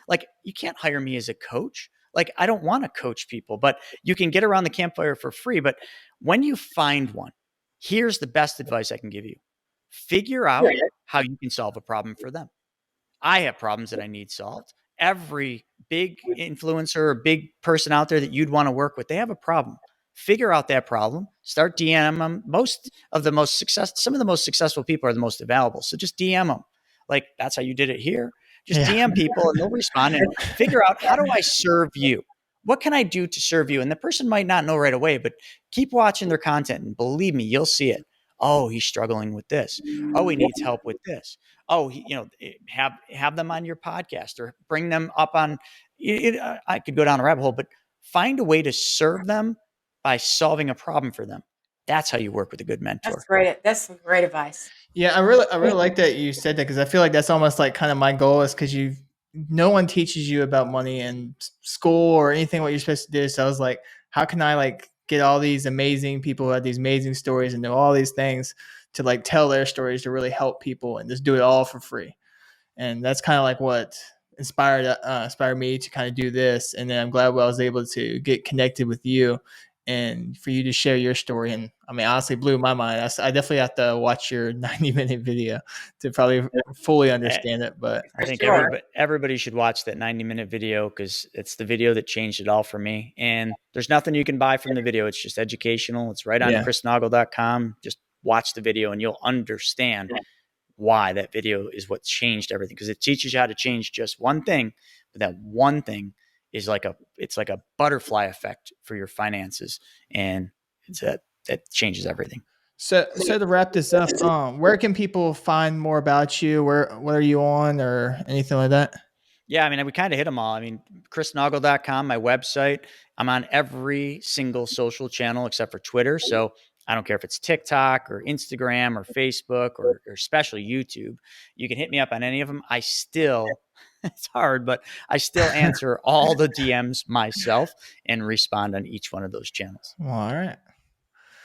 Speaker 2: you can't hire me as a coach. I don't want to coach people, but you can get around the campfire for free. But when you find one, here's the best advice I can give you. Figure out how you can solve a problem for them. I have problems that I need solved. Every big influencer or big person out there that you'd want to work with, they have a problem. Figure out that problem. Start DM them. Some of the most successful people are the most available. So just DM them. That's how you did it here. Just DM people and they'll respond, and figure out, how do I serve you? What can I do to serve you? And the person might not know right away, but keep watching their content, and believe me, you'll see it. Oh, he's struggling with this. Oh, he needs help with this. Oh, have them on your podcast, or bring them up on. I could go down a rabbit hole, but find a way to serve them by solving a problem for them. That's how you work with a good mentor.
Speaker 3: That's great. That's some great advice.
Speaker 1: Yeah, I really like that you said that, because I feel like that's almost kind of my goal, is because you've no one teaches you about money in school or anything what you're supposed to do. So I was like, how can I like get all these amazing people who have these amazing stories and know all these things to like tell their stories to really help people and just do it all for free. And that's kind of like what inspired me to kind of do this. And then I'm glad I was able to get connected with you and for you to share your story. And I mean, honestly, blew my mind. I definitely have to watch your 90-minute video to probably fully understand it. But
Speaker 2: I think
Speaker 3: sure.
Speaker 2: everybody should watch that 90-minute video because it's the video that changed it all for me. And there's nothing you can buy from the video. It's just educational. It's right on
Speaker 1: yeah,
Speaker 2: chrisnoggle.com. Just watch the video and you'll understand why that video is what changed everything, because it teaches you how to change just one thing, but that one thing is like a butterfly effect for your finances, and that changes everything.
Speaker 1: So to wrap this up, where can people find more about you? What are you on or anything like that?
Speaker 2: Yeah, I mean, we kind of hit them all. I mean, chrisnoggle.com, my website. I'm on every single social channel except for Twitter. So I don't care if it's TikTok or Instagram or Facebook or especially YouTube. You can hit me up on any of them. I still, it's hard, but I still answer all the DMs myself and respond on each one of those channels.
Speaker 1: Well, all right.